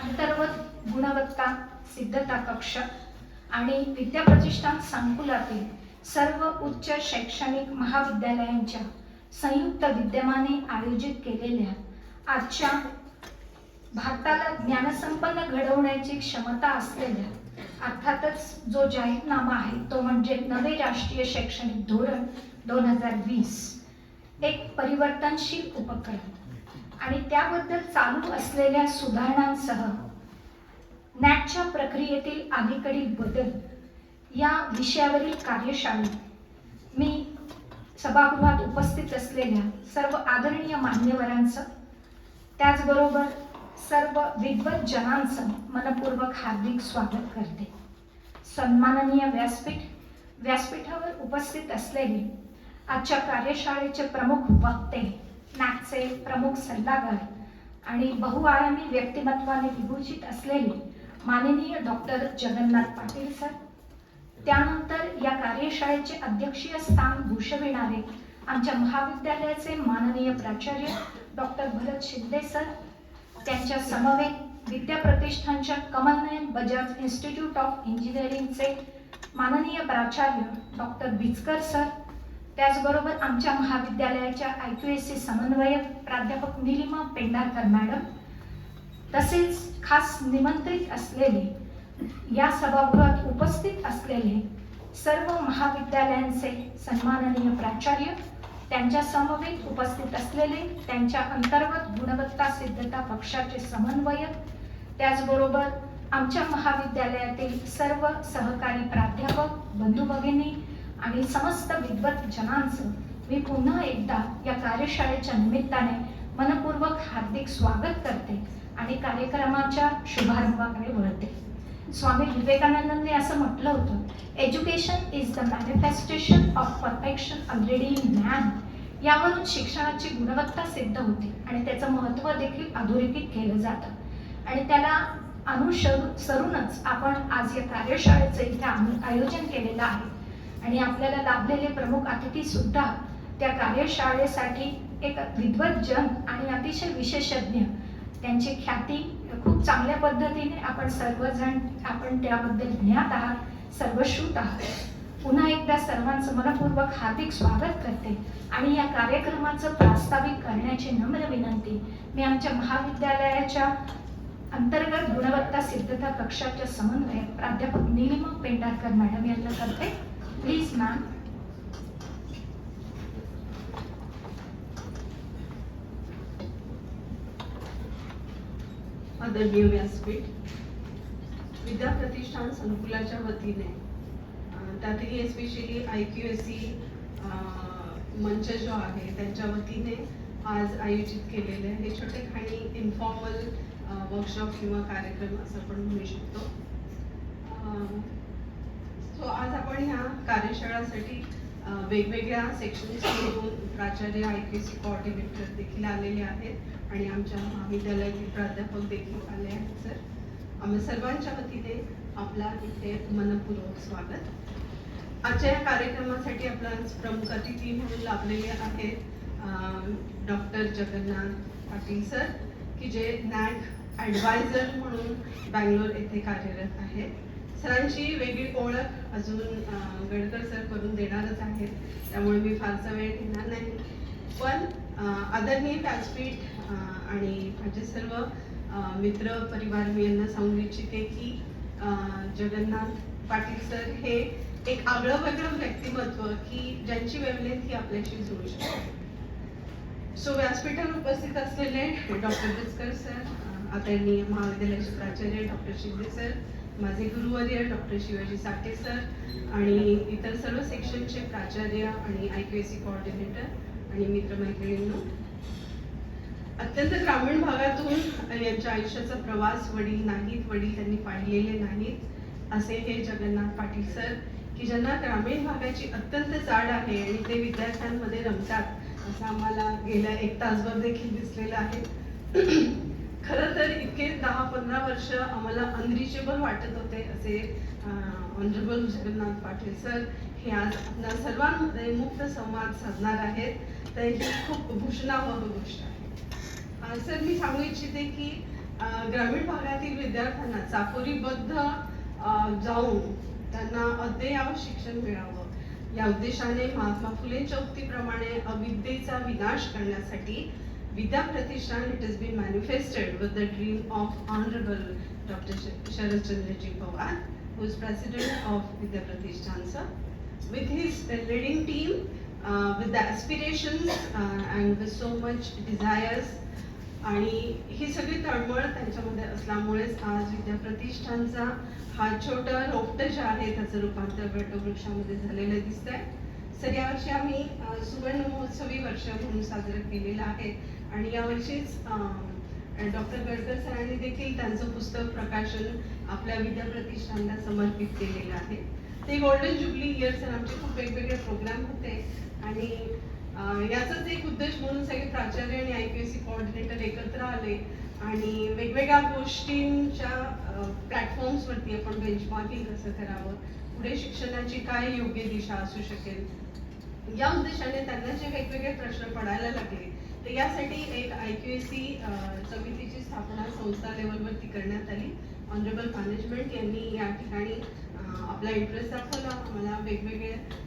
अंतर्गत गुणवत्ता सिद्धता कक्ष आणि विद्याप्रतिष्ठान संकुलातील सर्व उच्च शैक्षणिक महाविद्यालयांच्या संयुक्त विद्यमाने आयोजित केलेल्या आजच्या भारताला ज्ञानसंपन्न घडवण्याची क्षमता असलेल्या अर्थातच जो जाहीरनामा आहे तो म्हणजे नवे राष्ट्रीय शैक्षणिक धोरण 2020 एक परिवर्तनशील उपक्रम आणि त्याबद्दल चालू असलेल्या सुधारणांसह नॅकच्या प्रक्रियेतील अलीकडील बदल या विषयावरील कार्यशाळेत मी सभागृहात उपस्थित असलेल्या सर्व आदरणीय मान्यवरांचं त्याचबरोबर सर्व विद्वत जनांचं मनपूर्वक हार्दिक स्वागत करते. सन्माननीय व्यासपीठावर उपस्थित असलेले आजच्या कार्यशाळेचे प्रमुख वक्ते, नॅकचे प्रमुख सल्लागार आणि बहुआयामी व्यक्तिमत्वाने विभूषित असलेले माननीय डॉक्टर जगन्नाथ पाटील सर, त्यानंतर या कार्यशाळेचे अध्यक्षीय स्थान भूषविणारे आमच्या महाविद्यालयाचे माननीय प्राचार्य डॉक्टर भरत शिंदे सर, त्यांच्या समवेत विद्याप्रतिष्ठानच्या कमलनयन बजाज इन्स्टिट्यूट ऑफ इंजिनिअरिंगचे माननीय प्राचार्य डॉक्टर बिचकर सर, त्याचबरोबर आमच्या महाविद्यालयाच्या IQAC समन्वयक प्राध्यापक निलिमा पेंढारकर मॅडम, तसेच खास निमंत्रित असलेले या सभागृहात उपस्थित असलेले सर्व महाविद्यालयांचे सन्माननीय प्राचार्य, त्यांच्या समवेत उपस्थित असलेले त्यांच्या अंतर्गत गुणवत्ता सिद्धता कक्षाचे समन्वयक, त्याचबरोबर आमच्या महाविद्यालयातील सर्व सहकारी प्राध्यापक बंधू भगिनी आणि समस्त विद्वत जनांचं मी पुन्हा एकदा या कार्यशाळेच्या निमित्ताने मनपूर्वक हार्दिक स्वागत करते आणि कार्यक्रमाच्या शुभारंभाकडे वळते. स्वामी विवेकानंदांनी असं म्हटलं होतं, education is the manifestation of perfection already in man. यावरून शिक्षणाची गुणवत्ता सिद्ध होते आणि त्याचं महत्त्व देखील अधोरेखित केलं जातं आणि त्याला अनुसरूनच आपण आज या कार्यशाळेचं इथे आयोजन केलेलं आहे आणि आपल्याला लाभलेले प्रमुख अतिथी सुद्धा त्या कार्यशाळेसाठी एक विद्वत जन आणि अतिशय विशेषज्ञ, त्यांची ख्याती खूप चांगल्या पद्धतीने आपण त्याबद्दल ज्ञात आहात, सर्वश्रुत आहात. पुन्हा एकदा सर्वांचं मनपूर्वक हार्दिक स्वागत करते आणि या कार्यक्रमाचं प्रास्ताविक करण्याची नम्र विनंती मी आमच्या महाविद्यालयाच्या अंतर्गत गुणवत्ता सिद्धता कक्षाच्या समन्वयक प्राध्यापक निलिमा पेंढारकर मॅडम यांना करते. Please ma'am. आदरणीय व्यासपीठ, विद्याप्रतिष्ठान संकुलाच्या वतीने त्यातही एस्पेशली IQAC मंच जो आहे त्यांच्या वतीने आज आयोजित केलेले हे छोटेखानी इन्फॉर्मल वर्कशॉप किंवा कार्यक्रम असं आपण म्हणू शकतो. सो आज आपण ह्या कार्यशाळेसाठी वेगवेगळ्या सेक्शन्समधून प्राचार्य IQAC कोऑर्डिनेटर देखील आलेले आहेत आणि आमच्या महाविद्यालयातील प्राध्यापक देखील आले आहेत. सर, आम्ही सर्वांच्या वतीने आपला इथे मनपूर्वक स्वागत. आजच्या या कार्यक्रमासाठी आपला प्रमुख अतिथी म्हणून लाभलेले आहेत डॉक्टर जगन्नाथ पाटील सर, की जे NAAC ॲडवायझर म्हणून बँगलोर येथे कार्यरत आहेत. सरांची वेगळी ओळख अजून गडकर सर करून देणारच आहेत, त्यामुळे मी फारसा वेळ घेणार नाही. पण आदरणीय व्यासपीठ आणि माझे सर्व मित्र परिवार मी यांना सांगू इच्छिते की जगन्नाथ पाटील सर हे एक आगळं वेगळं व्यक्तिमत्व की ज्यांची वेवलेंथ ही आपल्याशी जुळू शकते. सो व्यासपीठावर उपस्थित असलेले डॉक्टर बिचकर सर, आदरणीय महाविद्यालयाचे प्राचार्य डॉक्टर शिंदे सर, माझे गुरुवर्य डॉक्टर शिवाजी साठे सर आणि इतर सर्व सेक्शनचे प्राचार्य आणि IQAC कोऑर्डिनेटर आणि मित्रमैत्रिणींनो, अत्यंत ग्रामीण भागातून यांच्या आयुष्याचा प्रवास वडील त्यांनी पाहिलेले नाहीत असे हे जगन्नाथ पाटील सर, की ज्यांना ग्रामीण भागाची अत्यंत जाड आहे आणि ते विद्यार्थ्यांमध्ये रमतात असं आम्हाला गेल्या 1 तासभर देखील दिसलेलं आहे. खरं तर इतके 10-15 वर्ष आम्हाला अनरिचेबल वाटत होते असे ऑनरेबल जगन्नाथ पाटील सर हे आज आपल्या सर्वांमध्ये मुक्त संवाद साधणार आहेत. तर ही खूप भूषणावह गोष्ट आहे. सर, मी सांगू इच्छिते की ग्रामीण भागातील विद्यार्थ्यांना चाकोरीबद्ध जाऊन त्यांना अद्ययावत शिक्षण मिळावं या उद्देशाने महात्मा फुलेंच्या उक्तीप्रमाणे अविद्येचा विनाश करण्यासाठी Vidya Pratishthan it is been manifested with the dream of honourable doctor Sharadchandraji Pawar, who is president of Vidya Pratishthan sir, with his leading team, with the aspirations and with so much desires. आणि ही सगळी तळमळ त्यांच्यामध्ये असल्यामुळेच आज विद्या प्रतिष्ठानचा हा छोटा रोपटं जे आहे त्याचं रूपांतर वटवृक्षामध्ये झालेलं दिसतंय. सर यावर्षी आम्ही सुवर्ण महोत्सवी वर्ष म्हणून साजरं केलेलं आहे आणि यावर्षीच डॉक्टर गडकर सरांनी देखील त्यांचं पुस्तक प्रकाशन आपल्या विद्या प्रतिष्ठानला समर्पित केलेलं आहे. ते गोल्डन जुबली इयर सर आमचे खूप वेगवेगळे प्रोग्राम होते आणि याचाच एक उद्देश म्हणून सगळे प्राचार्य आणि IQAC कोऑर्डिनेटर एकत्र आले आणि वेगवेगळ्या गोष्टींच्या प्लॅटफॉर्म्सवरती आपण बेंचमार्किंग कसं करावं, पुढे शिक्षणाची काय योग्य दिशा असू शकेल या उद्देशाने त्यांना जे वेगवेगळे प्रश्न पडायला लागले तर यासाठी एक IQAC समितीची स्थापना संस्था लेवलवरती करण्यात आली. ऑनरेबल मॅनेजमेंट यांनी या ठिकाणी आपला इंटरेस्ट दाखवला. आम्हाला वेगवेगळे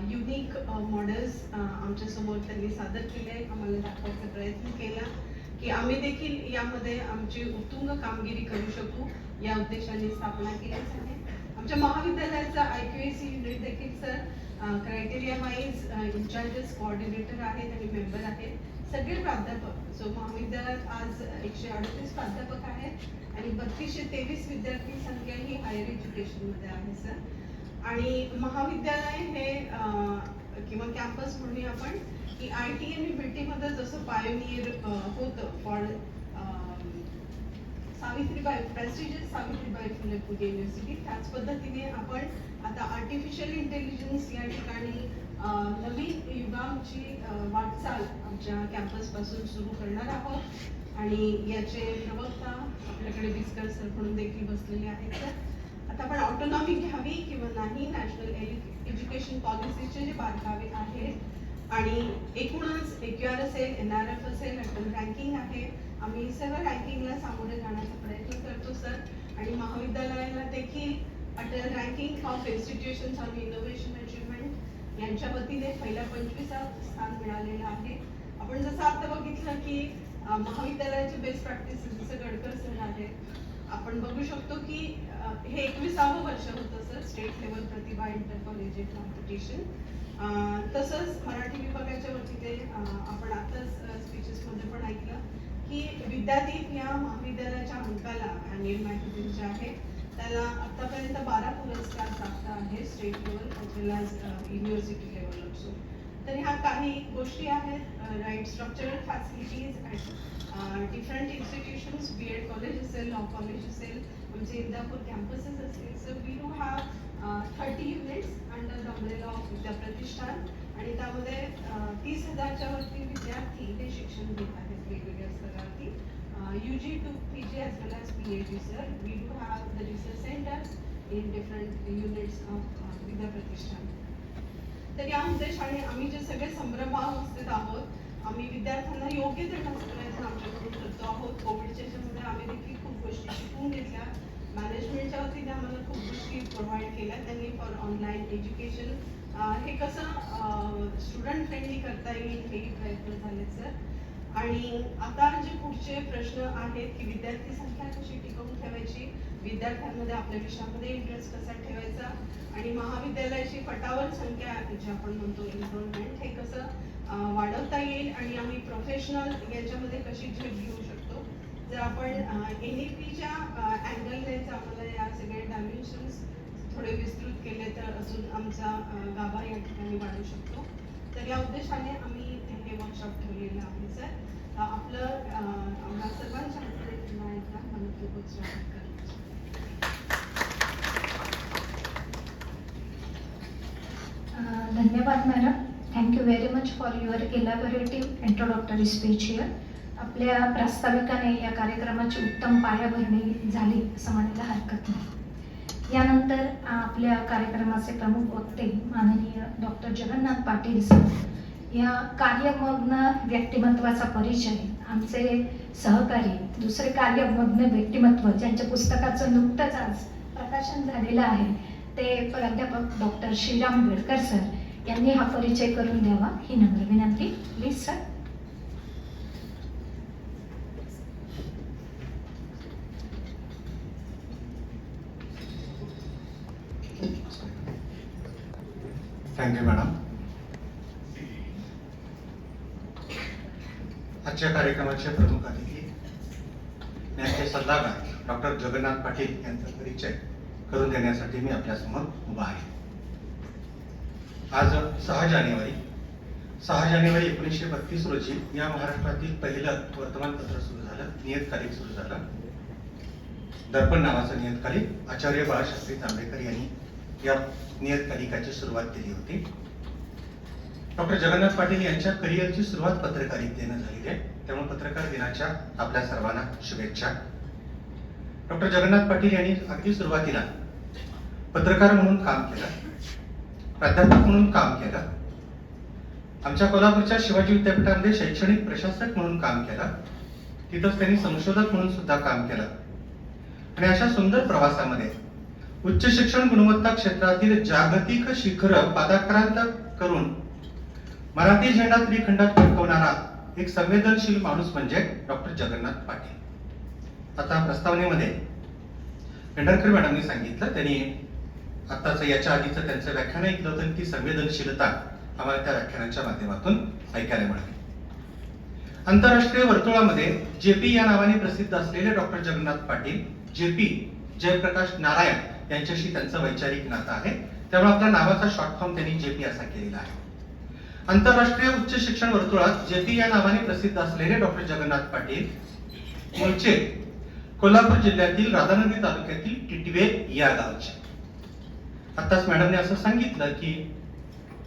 युनिक मॉडेल्स आमच्या समोर त्यांनी सादर केले, आम्हाला दाखवायचा प्रयत्न केला की आम्ही देखील यामध्ये आमची उत्तुंग कामगिरी करू शकू या उद्देशाने स्थापना केलीच आहे. आमच्या महाविद्यालयाचा IQAC युनिट देखील sir criteria wise incharges coordinator आहेत आणि मेंबर आहेत, सगळे प्राध्यापक. सो महाविद्यालयात आज 138 प्राध्यापक आहेत आणि 3223 विद्यार्थी संख्या ही हायर एज्युकेशनमध्ये आहे सर. आणि महाविद्यालय हे किंवा कॅम्पस म्हणूया आपण की IT आणि BT मध्ये जसं पायोनियर होतं for prestigious Savitribai Phule Pune university, त्याच पद्धतीने आपण आता आर्टिफिशियल इंटेलिजन्स या ठिकाणी नवीन युगाची वाटचाल आमच्या कॅम्पस पासून सुरू करणार आहोत आणि याचे प्रवक्ता आपल्याकडे बिस्कर सर म्हणून देखील बसलेले आहेत. सर आता आपण ऑटोनॉमी घ्यावी किंवा नाही, नॅशनल एज्युकेशन पॉलिसीचे जे बारकावे आहेत आणि एकूणच AQR असेल, NRF असेल, अटल रँकिंग आहे, आम्ही सर्व रँकिंगला सामोरे जाण्याचा प्रयत्न करतो सर. आणि महाविद्यालयाला देखील Atal ranking of institutions on innovation achievement यांच्या वतीने पहिल्या 25वा स्थान मिळालेलं आहे. आपण जसं आता बघितलं की महाविद्यालयाचे बेस्ट प्रॅक्टिस जसं गडकर सर आहे, आपण बघू शकतो की हे 21वं वर्ष होतं सर स्टेट लेवल प्रतिभा इंटर कॉलेजिएट कॉम्पिटिशन. तसंच मराठी विभागाच्या वतीने आपण आताच स्पीचेसमध्ये पण ऐकलं की विद्यादीप या महाविद्यालयाच्या अंकाला अॅन्युअल मॅगझिन जे आहे त्याला आतापर्यंत 12 पुरस्कार प्राप्त आहे state level as well as university level also. तर ह्या काही गोष्टी आहेत, right structural facilities at different institutions, BEd college असेल, लॉ कॉलेज असेल, आमचे इंदापूर कॅम्पसेस असतील. So we do have 30 units under the umbrella of Vidya Pratishthan आणि त्यामध्ये 30,000च्या वरती विद्यार्थी हे शिक्षण घेत आहेत वेगवेगळ्या स्तरावरती, UG to PG as well as PhD sir. We do have the research centers in different units of विद्या प्रतिष्ठान. तर या उद्देशाने आम्ही जे सगळे संभ्रमावस्थेत आहोत, आम्ही विद्यार्थ्यांना योग्य देण्याचा प्रयत्न आमच्याकडून करतो आहोत. कोविडच्या याच्यामध्ये आम्ही देखील खूप गोष्टी शिकून घेतल्या, मॅनेजमेंटच्या वतीने आम्हाला खूप गोष्टी प्रोव्हाइड केल्या त्यांनी फॉर ऑनलाईन एज्युकेशन. हे कसं स्टुडंट फ्रेंडली करता येईल हेही प्रयत्न झाले सर. आणि आता जे पुढचे प्रश्न आहेत की विद्यार्थी संख्या कशी टिकवून ठेवायची, विद्यार्थ्यांमध्ये आपल्या विषयामध्ये इंटरेस्ट कसा ठेवायचा आणि महाविद्यालयाची पटावर संख्या जी आपण म्हणतो एनरोलमेंट हे कसं वाढवता येईल आणि आम्ही प्रोफेशनल याच्यामध्ये कशी झेप घेऊ शकतो. जर आपण NEPच्या अँगलने जर आम्हाला या सगळ्या डायमेन्शन्स थोडे विस्तृत केले तर अजून आमचा गाभा या ठिकाणी वाढू शकतो. तर या उद्देशाने आम्ही हे वर्कशॉप ठेवलेलं आहे सर. आपलं आम्हाला सर्वांच्या मनपूर्वक स्वागत करतो. धन्यवाद madam. Thank you very much for your elaborative introductory speech here. आपल्या प्रास्ताविकाने या कार्यक्रमाची उत्तम पायाभरणी झाली असं म्हणायला हरकत नाही. यानंतर आपल्या कार्यक्रमाचे प्रमुख वक्ते माननीय डॉक्टर जगन्नाथ पाटील सर या कार्यमग्न व्यक्तिमत्वाचा परिचय आमचे सहकारी दुसरे कार्यमग्न व्यक्तिमत्व ज्यांच्या पुस्तकाचं नुकतंच आज प्रकाशन झालेलं आहे ते प्राध्यापक डॉक्टर श्रीराम बेडकर सर यांनी हा परिचय करून द्यावा ही नम्र विनंती. Please sir. Thank you madam. आजच्या कार्यक्रमाचे प्रमुख अतिथी NAAC सल्लागार डॉक्टर जगन्नाथ पाटील यांचा परिचय करून देण्यासाठी मी आपल्यासमोर उभा आहे. आज 6 जानेवारी 1932 रोजी या महाराष्ट्रातील पहिलं वर्तमानपत्र सुरू झालं, नियतकालिक सुरू झालं. दर्पण नावाचं नियतकालिक आचार्य बाळशास्त्री जांभेकर यांनी या नियतकालिकाची सुरुवात केली होती. डॉक्टर जगन्नाथ पाटील यांच्या करिअरची सुरुवात पत्रकारितेने झालेली आहे, त्यामुळे पत्रकार दिनाच्या आपल्या सर्वांना शुभेच्छा. डॉक्टर जगन्नाथ पाटील यांनी अगदी सुरुवातीला पत्रकार म्हणून काम केलं, प्राध्यापक म्हणून काम केलं, आमच्या कोल्हापूरच्या शिवाजी विद्यापीठामध्ये शैक्षणिक प्रशासक म्हणून काम केलं, तिथंच त्यांनी संशोधक म्हणून सुद्धा काम केलं. आणि अशा सुंदर प्रवासामध्ये उच्च शिक्षण गुणवत्ता क्षेत्रातील जागतिक शिखर पादाक्रांत करून मराठी झेंडा त्रिखंडात फडकवणारा एक संवेदनशील माणूस म्हणजे डॉक्टर जगन्नाथ पाटील. आता प्रस्तावनेमध्ये पेंढारकर मॅडमनी सांगितलं, त्यांनी आताच याच्या आधीचं त्यांचं व्याख्यान ऐकलं होतं, ती संवेदनशीलता आम्हाला त्या व्याख्यानाच्या माध्यमातून ऐकायला मिळाली. आंतरराष्ट्रीय वर्तुळामध्ये जेपी या नावाने प्रसिद्ध असलेले डॉक्टर जगन्नाथ पाटील, जेपी जयप्रकाश नारायण यांच्याशी त्यांचं वैचारिक नातं आहे, त्यामुळे आपल्या नावाचा शॉर्ट फॉर्म त्यांनी जेपी असा केलेला आहे. आंतरराष्ट्रीय उच्च शिक्षण वर्तुळात जेपी या नावाने प्रसिद्ध असलेले डॉक्टर जगन्नाथ पाटील मूळचे कोल्हापूर जिल्ह्यातील राधानगरी तालुक्यातील टिटवे या गावचे. आताच मॅडमने असं सांगितलं की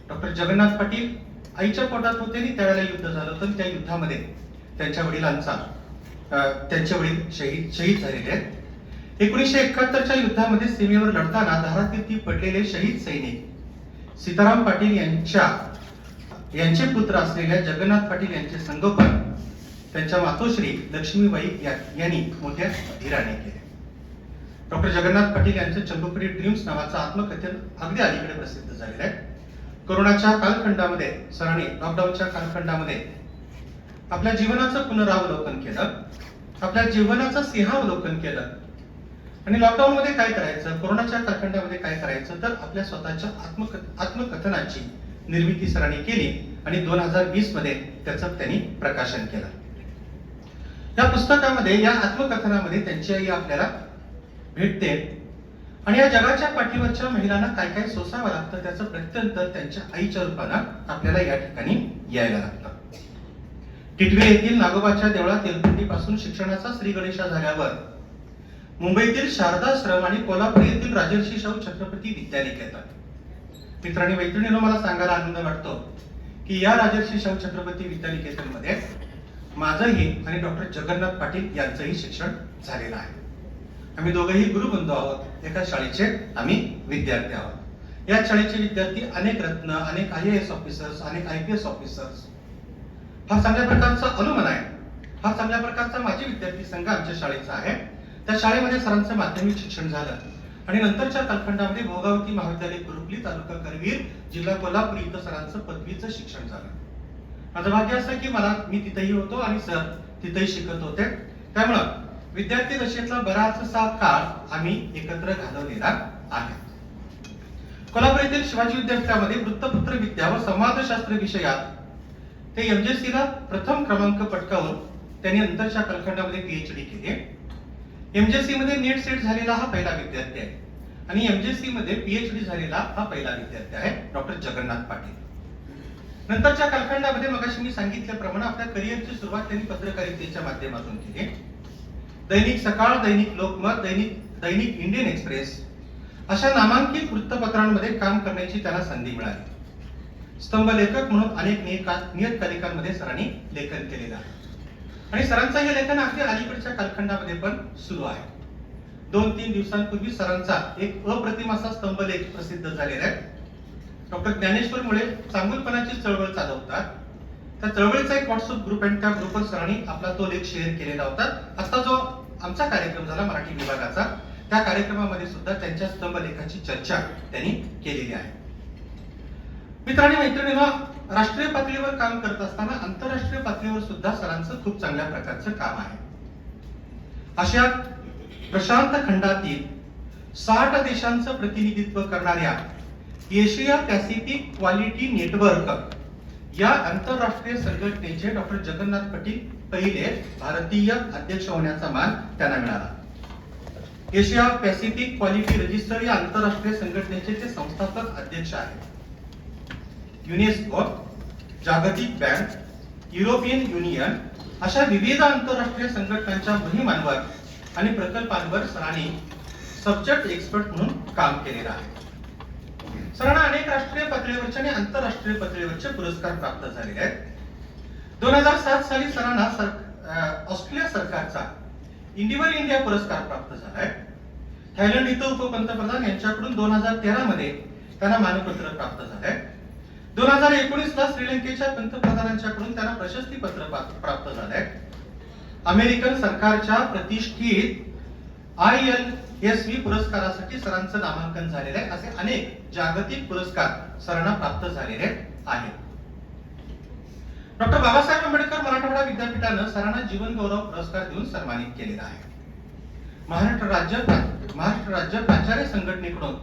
डॉक्टर जगन्नाथ पाटील आईच्या पोटात होते आणि त्यावेळेला युद्ध झालं होतं, त्या युद्धामध्ये त्यांच्या वडील शहीद झालेले आहेत. 1971च्या युद्धामध्ये सीमेवर लढताना धारातीर्थी पडलेले शहीद सैनिक सीताराम पाटील यांचे पुत्र असलेल्या जगन्नाथ पाटील यांचे संगोपन त्यांच्या मातोश्री लक्ष्मीबाई यांनी मोठ्या धीराने केले. डॉक्टर जगन्नाथ पाटील यांचं चंबुकरी ड्रीम्स नावाचं आत्मकथन अगदी अलीकडे प्रसिद्ध झालेलं आहे. कोरोनाच्या कालखंडामध्ये सरांनी लॉकडाऊनच्या कालखंडामध्ये आपल्या जीवनाचं पुनरावलोकन केलं, आपल्या जीवनाचं सिंहावलोकन केलं आणि लॉकडाऊन मध्ये काय करायचं, कोरोनाच्या कालखंडामध्ये काय करायचं, तर आपल्या स्वतःच्या आत्मकथनाची निर्मिती सरांनी केली आणि 2020 मध्ये त्याचं त्यांनी प्रकाशन केलं. या पुस्तकामध्ये, या आत्मकथनामध्ये त्यांची आई आपल्याला भेटते आणि या जगाच्या पाठीवरच्या महिलांना काय काय सोसावं लागतं त्याचं प्रत्यंतर त्यांच्या आईच्या रूपानं आपल्याला या ठिकाणी यायला लागतं. टिटवे येथील नागोबाच्या देवळात एलपीटीपासून शिक्षणाचा श्री गणेशा झाल्यावर मुंबईतील शारदाश्रम आणि कोल्हापूर येथील राजर्षी शाहू छत्रपती विद्यालय येतात. मित्रांनी मैत्रिणींनो, मला सांगायला आनंद वाटतो की या राजर्षी शाहू छत्रपती विद्यानिकेतनमध्ये माझंही आणि डॉक्टर जगन्नाथ पाटील यांचंही शिक्षण झालेलं आहे. आम्ही दोघेही गुरुबंधू आहोत, एका शाळेचे आम्ही विद्यार्थी आहोत. या शाळेचे विद्यार्थी अनेक रत्न, अनेक IAS ऑफिसर्स, अनेक IPS ऑफिसर्स, फार चांगल्या प्रकारचा अनुमान आहे, फार चांगल्या प्रकारचा माझी विद्यार्थी संघ आमच्या शाळेचा आहे. त्या शाळेमध्ये सरांचं माध्यमिक शिक्षण झालं आणि नंतरच्या कालखंडामध्ये भोगावती महाविद्यालय कुरुपली, तालुका करवीर, जिल्हा कोल्हापूर इथं सरांचं पदवीचं शिक्षण झालं. माझं भाग्य असं की मी तिथेही होतो आणि सर तिथेही शिकत होते, त्यामुळं विद्यार्थी दशेतला बराचसा काळ आम्ही एकत्र घालवलेला आहे. कोल्हापूर येथील शिवाजी विद्यापीठामध्ये वृत्तपत्र विद्या व संवादशास्त्र विषयात ते MJC ला प्रथम क्रमांक पटकावून त्यांनी नंतरच्या कालखंडामध्ये PhD केली. MJC मध्ये नेट सेट झालेला हा पहिला विद्यार्थी आहे आणि MJC मध्ये PhD झालेला हा पहिला विद्यार्थी आहे डॉक्टर जगन्नाथ पाटील. नंतरच्या कालखंडामध्ये मगाशी मी सांगितल्याप्रमाणे आपल्या करिअरची सुरुवात त्यांनी पत्रकारितेच्या माध्यमातून केली. दैनिक सकाळ, दैनिक लोकमत, दैनिक इंडियन एक्सप्रेस अशा नामांकित वृत्तपत्रांमध्ये काम करण्याची त्यांना संधी मिळाली. स्तंभ लेखक म्हणून अनेक नियतकालिकांमध्ये सरांनी लेखन केलेलं आहे आणि सरांचं हे लेखन अगदी अलीकडच्या कालखंडामध्ये पण सुरू आहे. 2-3 दिवसांपूर्वी सरांचा एक अप्रतिम असा स्तंभलेख प्रसिद्ध झालेला आहे. डॉक्टर ज्ञानेश्वर मुळे चांगुलपणाची चळवळ चालवतात. त्या चळवळीचा एक व्हॉट्सअप ग्रुप आहे, त्या ग्रुपवर सरांनी आपला तो लेख शेअर केलेला होता. आता जो आमचा कार्यक्रम झाला मराठी विभागाचा, त्या कार्यक्रमामध्ये सुद्धा त्यांच्या स्तंभलेखाची चर्चा त्यांनी केलेली आहे. मित्रांनी मैत्रिणींनो, राष्ट्रीय पातळीवर काम करत असताना आंतरराष्ट्रीय पातळीवर सुद्धा सरांचं खूप चांगल्या प्रकारचं काम आहे. अशा प्रशांत खंडातील 60 देशांचं प्रतिनिधित्व करणाऱ्या एशिया पॅसिफिक क्वालिटी नेटवर्क या आंतरराष्ट्रीय संघटनेचे डॉक्टर जगन्नाथ पाटील पहिले भारतीय अध्यक्ष होण्याचा मान त्यांना मिळाला. एशिया पॅसिफिक क्वालिटी रजिस्टर या आंतरराष्ट्रीय संघटनेचे ते संस्थापक अध्यक्ष आहेत. युनेस्को, जागतिक बँक, युरोपियन युनियन अशा विविध आंतरराष्ट्रीय संघटनांच्या मोहिमांवर आणि प्रकल्पांवर सरांनी सब्जेक्ट एक्सपर्ट म्हणून काम केलेलं आहे. सरांना अनेक राष्ट्रीय पातळीवरचे आणि आंतरराष्ट्रीय पातळीवरचे पुरस्कार प्राप्त झालेले आहेत. 2007 साली सरांना ऑस्ट्रेलिया सरकारचा इंडिव्हिज्युअल इंडिया पुरस्कार प्राप्त झालाय. थायलंड इथं उपपंतप्रधान यांच्याकडून 2013 मध्ये त्यांना मानपत्र प्राप्त झालंय. 2019 ला श्रीलंकेच्या पंतप्रधानांच्याकडून त्यांना प्रशस्ती पत्र प्राप्त झालंय. अमेरिकन सरकारच्या प्रतिष्ठित ILSV पुरस्कारासाठी सरांचं नामांकन झालेलं आहे. असे अनेक जागतिक पुरस्कार सरांना प्राप्त झालेले आहेत. डॉक्टर बाबासाहेब आंबेडकर मराठवाडा विद्यापीठानं सरांना जीवन गौरव पुरस्कार देऊन सन्मानित केलेला आहे. महाराष्ट्र राज्य प्राचार्य संघटनेकडून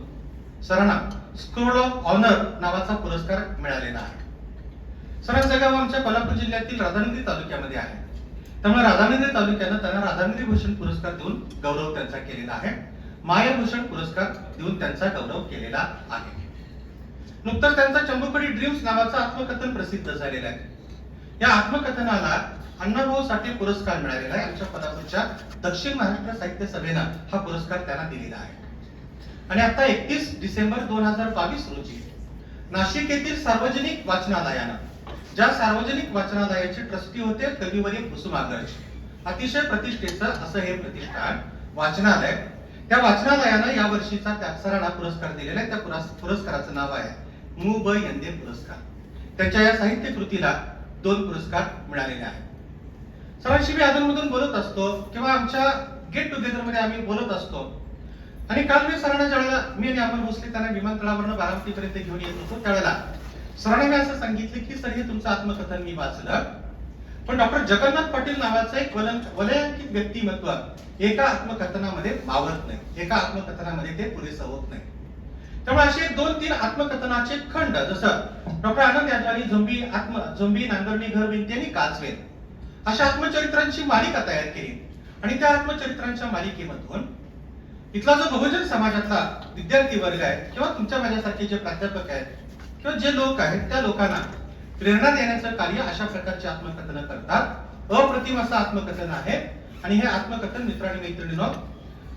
सरांना स्कूल ऑफ ऑनर नावाचा पुरस्कार मिळालेला आहे. सरांचं गाव आमच्या कोल्हापूर जिल्ह्यातील राधानगरी तालुक्यामध्ये आहे. त्यामुळे राधानगरी तालुक्यानं त्यांना राधानगरी भूषण पुरस्कार देऊन गौरव त्यांचा केलेला आहे. मायाभूषण पुरस्कार देऊन त्यांचा गौरव केलेला आहे. नुकतंच त्यांचा चंबुकडी ड्रीम्स नावाचं आत्मकथन प्रसिद्ध झालेलं आहे. या आत्मकथनाला अण्णाभाऊ साठे पुरस्कार मिळालेला आहे. आमच्या कोल्हापूरच्या दक्षिण महाराष्ट्र साहित्य सभेनं हा पुरस्कार त्यांना दिलेला आहे. आणि आता 31 डिसेंबर 2022 रोजी नाशिक येथील सार्वजनिक वाचनालयानं, ज्या सार्वजनिक वाचनालयाचे ट्रस्टी होते कविवर्य कुसुमाग्रज, अतिशय प्रतिष्ठेचं असं हे प्रतिष्ठान वाचनालय, त्या वाचनालयानं या वर्षीचा त्या सरांना पुरस्कार दिलेला आहे. त्या पुरस्काराचं नाव आहे मु ब यंदे पुरस्कार. त्यांच्या या साहित्य कृतीला 2 पुरस्कार मिळालेले आहेत. सरांशी मी अधूनमधून बोलत असतो किंवा आमच्या गेट टुगेदर मध्ये आम्ही बोलत असतो. आणि काल मी सरांना ज्यावेळेला मी आणि अमर भोसले त्यांना विमानतळावरनं बारामतीपर्यंत घेऊन येत होतो, त्यावेळेला सरांना मी असं सांगितलं की सर, हे तुमचं आत्मकथन मी वाचलं, पण डॉक्टर जगन्नाथ पाटील नावाचं एक वलयांकित व्यक्तिमत्व एका आत्मकथनामध्ये मावत नाही, एका आत्मकथनामध्ये ते पुरेसं होत नाही. त्यामुळे असे 2-3 आत्मकथनाचे खंड, जसं डॉक्टर आनंद यादवानी झोंबी नांगरणी घर भिंती आणि काचवेल अशा आत्मचरित्रांची मालिका तयार केली. आणि त्या आत्मचरित्रांच्या मालिकेमधून इथला जो बहुजन समाजातला विद्यार्थी वर्ग आहे किंवा तुमच्या माझ्यासारखे जे प्राध्यापक आहेत किंवा जे लोक आहेत, त्या लोकांना प्रेरणा देण्याचं कार्य अशा प्रकारचे आत्मकथन करतात. अप्रतिम असं आत्मकथन आहे. आणि हे आत्मकथन मित्रांनी मैत्रिणींनो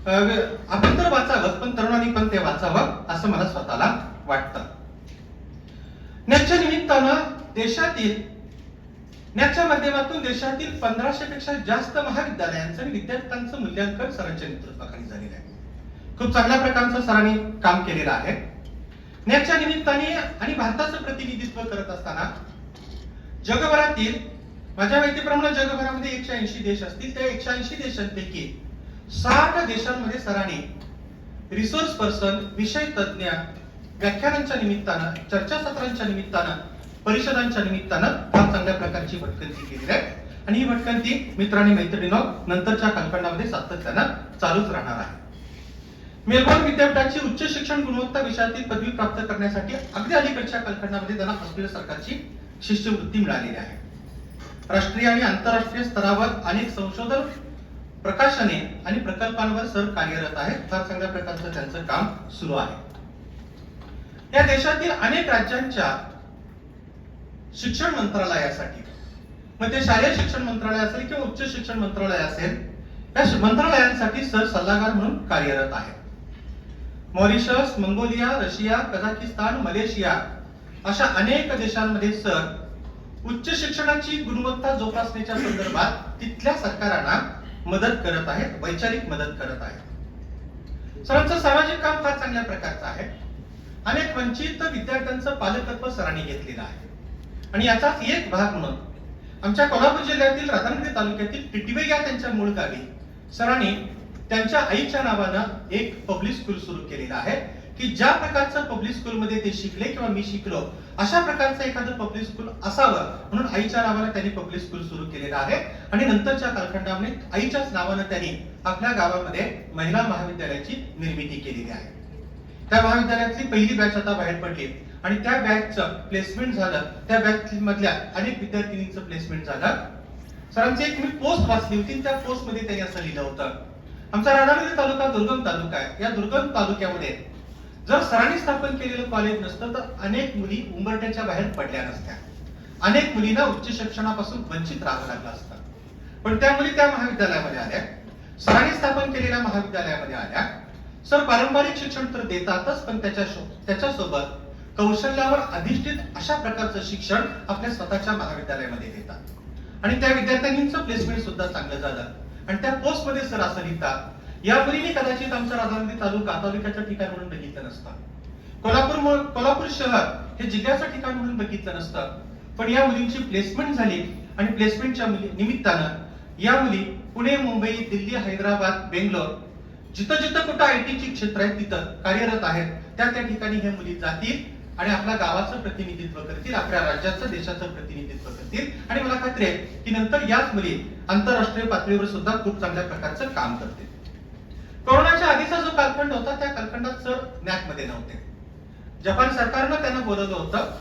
आपण तर वाचावं, पण तरुणांनी पण ते वाचावं असं मला स्वतःला वाटतं. न्याच्या निमित्तानं न्याच्या माध्यमातून देशातील 1500 पेक्षा जास्त महाविद्यालयांचं आणि विद्यार्थ्यांचं मूल्यांकन सरांच्या नेतृत्वाखाली झालेलं आहे. खूप चांगल्या प्रकारचं सरांनी काम केलेलं आहे. न्याच्या निमित्ताने आणि भारताचं प्रतिनिधित्व करत असताना जगभरातील, माझ्या माहितीप्रमाणे जगभरामध्ये 180 देश असतील. त्या 180 देशांपैकी 60 देशांमध्ये सरांनी रिसोर्स पर्सन, विषय तज्ञ, व्याख्यानांच्या निमित्तानं, चर्चासत्रांच्या निमित्तानं, परिषदांच्या निमित्तानं फार चांगल्या प्रकारची भटकंती केलेली आहे. आणि ही भटकंती मित्रांनी मैत्रिणींनो नंतरच्या कालखंडामध्ये सातत्यानं चालूच राहणार आहे. मेलबोर्न विद्यापीठाची उच्च शिक्षण गुणवत्ता विषयातील पदवी प्राप्त करण्यासाठी अगदी अलीकडच्या कालखंडामध्ये त्यांना ऑस्ट्रेलिया सरकारची शिष्यवृत्ती मिळालेली आहे. राष्ट्रीय आणि आंतरराष्ट्रीय स्तरावर अनेक संशोधन, प्रकाशने आणि प्रकल्पांवर सर कार्यरत आहेत. फार चांगल्या प्रकारचं त्यांचं काम सुरू आहे. या देशातील अनेक राज्यांच्या शिक्षण मंत्रालयासाठी, मग ते शालेय शिक्षण मंत्रालय असेल किंवा उच्च शिक्षण मंत्रालय असेल, या मंत्रालयांसाठी सर सल्लागार म्हणून कार्यरत आहेत. Mauritius, Mongolia, Russia, Kazakhstan, Malaysia अशा अनेक देशांमध्ये सर उच्च शिक्षणाची गुणवत्ता जोपासण्याच्या संदर्भात तिथल्या सरकारांना मदत करत आहेत, वैचारिक मदत करत आहेत. सरांचं सामाजिक काम फार चांगल्या प्रकारचं आहे. अनेक वंचित विद्यार्थ्यांचं पालकत्व सरांनी घेतलेलं आहे. आणि याचाच एक भाग म्हणून आमच्या कोल्हापूर जिल्ह्यातील राधानगरी तालुक्यातील टिटवे या त्यांच्या मूळ गावी सरांनी त्यांच्या आईच्या नावानं एक पब्लिक स्कूल सुरू केलेलं आहे की ज्या प्रकारचं पब्लिक स्कूल मध्ये ते शिकले किंवा मी शिकलो अशा प्रकारचं एखादं पब्लिक स्कूल असावं म्हणून आईच्या नावानं त्यांनी पब्लिक स्कूल सुरू केलेलं आहे. आणि नंतरच्या कालखंडामध्ये आईच्याच नावानं त्यांनी आपल्या गावामध्ये महिला महाविद्यालयाची निर्मिती केलेली आहे. त्या महाविद्यालयातली पहिली बॅच आता बाहेर पडली आणि त्या बॅचचं प्लेसमेंट झालं. त्या बॅच मधल्या अनेक विद्यार्थिनींचं प्लेसमेंट झालं. सरांची एक मी पोस्ट वाचली होती. त्या पोस्ट मध्ये त्यांनी असं लिहिलं होतं, आमचा राधानगरी तालुका दुर्गम तालुका आहे. या दुर्गम तालुक्यामध्ये जर सरांनी स्थापन केलेलं कॉलेज नसतं तर अनेक मुली उंबरठ्याच्या बाहेर पडल्या नसत्या. अनेक मुलींना उच्च शिक्षणापासून वंचित राहावं लागलं असतं. पण त्या मुली त्या महाविद्यालयामध्ये आल्या, सरांनी स्थापन केलेल्या महाविद्यालयामध्ये आल्या. सर पारंपरिक शिक्षण तर देतातच पण त्याच्यासोबत कौशल्यावर अधिष्ठित अशा प्रकारचं शिक्षण आपल्या स्वतःच्या महाविद्यालयामध्ये देतात. आणि त्या विद्यार्थ्यांचं प्लेसमेंट सुद्धा चांगलं झालं. आणि त्या पोस्ट मध्ये सर असं लिहितात, या मुलीने कदाचित आमचा राधानगरी तालुक्याचं ठिकाण म्हणून बघितलं नसतं, कोल्हापूर शहर हे जिल्ह्याचं ठिकाण म्हणून बघितलं नसतं, पण या मुलींची प्लेसमेंट झाली आणि प्लेसमेंटच्या निमित्तानं या मुली पुणे, मुंबई, दिल्ली, हैदराबाद, बेंगलोर जिथं जिथं कुठं आयटीची क्षेत्र आहेत तिथं कार्यरत आहेत. त्या ठिकाणी हे मुली जातील आणि आपल्या गावाचं प्रतिनिधित्व करतील, आपल्या राज्याचं देशाचं प्रतिनिधित्व करतील. आणि मला खात्री आहे की नंतर याच मुली आंतरराष्ट्रीय पातळीवर सुद्धा खूप चांगल्या प्रकारचं काम करतील. कोरोनाच्या आधीचा जो कालखंड होता त्या कालखंडात सर NAAC मध्ये नव्हते. जपान सरकारनं त्यांना बोलवलं होतं.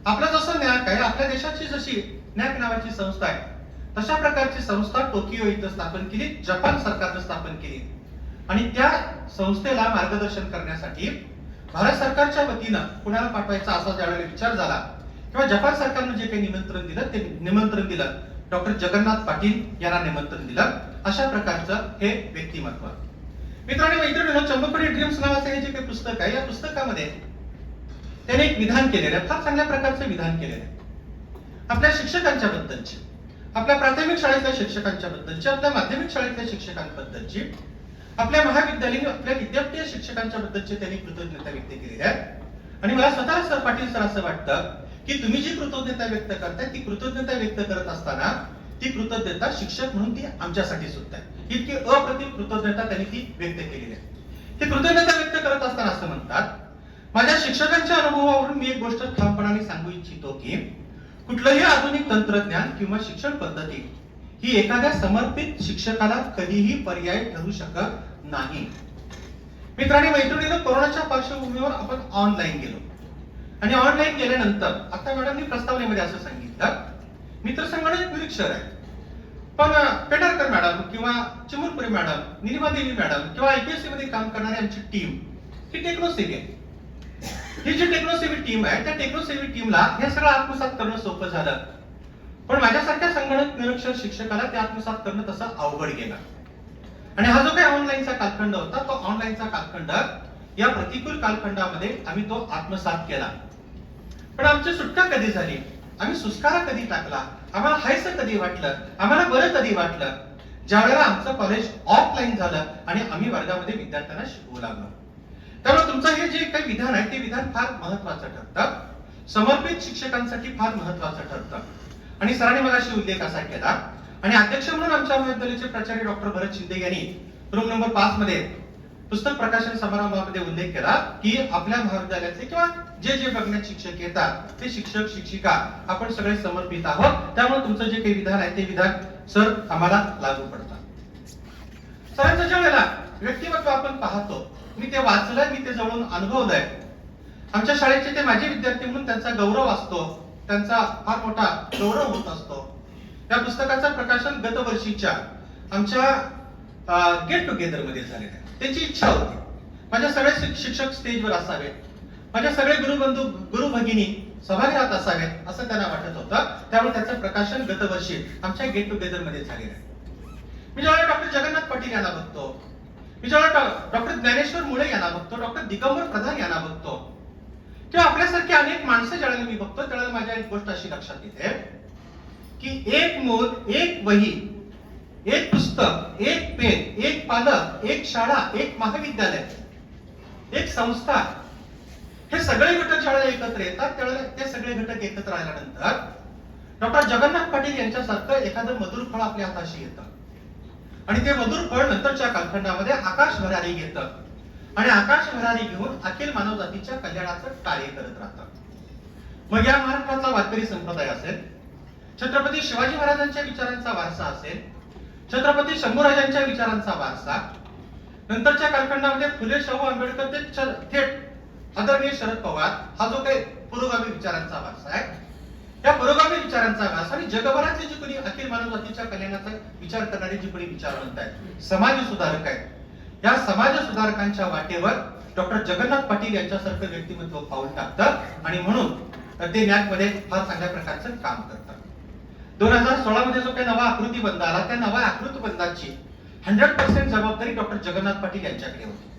आपलं जसं NAAC आहे, आपल्या देशाची जशी NAAC नावाची संस्था आहे तशा प्रकारची संस्था टोकियो इथं स्थापन केली, जपान सरकारनं स्थापन केली. आणि त्या संस्थेला मार्गदर्शन करण्यासाठी भारत सरकारच्या वतीनं पुण्याला पाठवायचा असा ज्यावेळेला विचार झाला किंवा जपान सरकारनं जे काही निमंत्रण दिलं डॉक्टर जगन्नाथ पाटील यांना निमंत्रण दिलं. अशा प्रकारचं हे व्यक्तिमत्व. मित्रांनो मैत्रिणींनो, चंबकडी ड्रीम्स नावाचं हे जे काही पुस्तक आहे या पुस्तकामध्ये त्याने एक विधान केलेलं आहे, फार चांगल्या प्रकारचं विधान केलेलं आहे. आपल्या शिक्षकांच्या बद्दलची, आपल्या प्राथमिक शाळेतल्या शिक्षकांच्या बद्दलची, आपल्या माध्यमिक शाळेतल्या शिक्षकांबद्दलची, आपल्या महाविद्यालयीन आपल्या विद्यापीठ शिक्षकांच्या बद्दलची त्यांनी कृतज्ञता व्यक्त केलेली आहे. आणि मला स्वतः सर पाटील सर असं वाटतं की तुम्ही जी कृतज्ञता व्यक्त करताय ती कृतज्ञता व्यक्त करत असताना ती कृतज्ञता शिक्षक म्हणून ती आमच्यासाठी सुद्धा आहे. इतकी अप्रतिम कृतज्ञता त्यांनी ती व्यक्त केलेली आहे. ती कृतज्ञता व्यक्त करत असताना असं म्हणतात, माझ्या शिक्षकांच्या अनुभवावरून मी एक गोष्ट ठामपणाने सांगू इच्छितो की कुठलंही आधुनिक तंत्रज्ञान किंवा शिक्षण पद्धती ही एखाद्या समर्पित शिक्षकाला कधीही पर्याय ठरू शकत नाही. मित्रांनो मैत्रिणींनो, कोरोनाच्या पार्श्वभूमीवर आपण ऑनलाईन गेलो आणि ऑनलाईन गेल्यानंतर आता मॅडमनी प्रस्तावनेमध्ये असं सांगितलं, मित्रसंगणक निरीक्षक आहे पण पेटरकर मॅडम किंवा चिमुरपुरे मॅडम, निलिमा देवी मॅडम किंवा IQAC मध्ये काम करणारी आमची टीम ही टेक्नोसेव्ही आहे. ही जी टेक्नोसेव्ही टीम आहे त्या टेक्नोसेव्ही टीमला हे सगळं आत्मसात करणं सोपं झालं, पण माझ्यासारख्या संगणक निरीक्षक शिक्षकाला ते आत्मसात करणं तसं अवघड गेलं. आणि हा जो काही ऑनलाईनचा कालखंड होता तो ऑनलाईनचा कालखंड या प्रतिकूल कालखंडामध्ये आम्ही तो आत्मसात केला. पण आमची सुटका कधी झाली, आम्ही सुस्कारा कधी टाकला, आम्हाला हायसं कधी वाटलं, आम्हाला बरं कधी वाटलं, ज्या वेळेला आमचं कॉलेज ऑफलाईन झालं आणि आम्ही वर्गामध्ये विद्यार्थ्यांना शिकवू लागलो. त्यामुळे तुमचं हे जे काही विधान आहे ते विधान फार महत्वाचं ठरतं, समर्पित शिक्षकांसाठी फार महत्वाचं ठरतं. आणि सरांनी मगाशी उल्लेख असा केला आणि अध्यक्ष म्हणून आमच्या महाविद्यालयाचे प्राचार्य डॉक्टर भरत शिंदे यांनी रूम नंबर 5 मध्ये पुस्तक प्रकाशन समारंभामध्ये उल्लेख केला की आपल्या महाविद्यालयाचे किंवा जे जे बघण्यात शिक्षक येतात ते शिक्षक शिक्षिका आपण सगळे समर्पित आहोत. त्यामुळे तुमचं जे काही विधान आहे ते विधान सर आम्हाला लागू पडतात. सरांचं ज्या वेळेला व्यक्तिमत्व आपण पाहतो, मी ते वाचलंय, मी ते जवळून अनुभवलंय. आमच्या शाळेचे ते माझे विद्यार्थी म्हणून त्यांचा गौरव असतो, त्यांचा फार मोठा गौरव होत असतो. या पुस्तकाचं प्रकाशन गत वर्षीच्या आमच्या गेट टुगेदर मध्ये झालेलं आहे. त्यांची इच्छा होती माझ्या सगळे शिक्षक स्टेजवर असावेत, माझ्या सगळे गुरुबंधू गुरु भगिनी सभागृहात असावेत असं त्यांना वाटत होतं. त्यामुळे त्याचं प्रकाशन गत वर्षी आमच्या गेट टुगेदर मध्ये झालेलं आहे. मी ज्यावेळेला डॉक्टर जगन्नाथ पाटील यांना बघतो, मी ज्यावेळेला डॉक्टर ज्ञानेश्वर मुळे यांना बघतो, डॉक्टर दिगंबर प्रधान यांना बघतो किंवा आपल्यासारखी अनेक माणसं ज्यावेळेला मी बघतो त्यावेळेला माझ्या एक गोष्ट अशी लक्षात येते की एक मूल, एक वही, एक पुस्तक, एक पेन, एक पालक, एक शाळा, एक महाविद्यालय, एक संस्था हे सगळे घटक ज्यावेळेला एकत्र येतात त्यावेळेला ते सगळे घटक एकत्र आल्यानंतर डॉक्टर जगन्नाथ पाटील यांच्यासारखं एखादं मधुर फळ आपल्या हाताशी येतं आणि ते मधुर फळ नंतरच्या कालखंडामध्ये आकाश भरारी घेतं आणि आकाश भरारी घेऊन अखिल मानवजातीच्या कल्याणाचं कार्य करत राहतं. मग या महाराष्ट्रातला वारकरी संप्रदाय असेल, छत्रपती शिवाजी महाराजांच्या विचारांचा वारसा असेल, छत्रपती शंभूराजांच्या विचारांचा वारसा, नंतरच्या कालखंडामध्ये फुले शाहू आंबेडकर ते थेट आदरणीय शरद पवार हा जो काही पुरोगामी विचारांचा वारसा आहे, या पुरोगामी विचारांचा वारसा आणि जगभरातले जे कोणी अखिल मानवजातीच्या कल्याणाचा विचार करणारे जे कोणी विचारवंत आहेत, समाज सुधारक आहेत, या समाज सुधारकांच्या वाटेवर डॉक्टर जगन्नाथ पाटील यांच्यासारखं व्यक्तिमत्व पाऊल टाकतं आणि म्हणून ते NAAC मध्ये फार चांगल्या प्रकारचं काम करतात. 2016 मध्ये जो काही नवा आकृतीबंध आला, त्या नव्या आकृतीबंधाची 100% जबाबदारी डॉक्टर जगन्नाथ पाटील यांच्याकडे होती.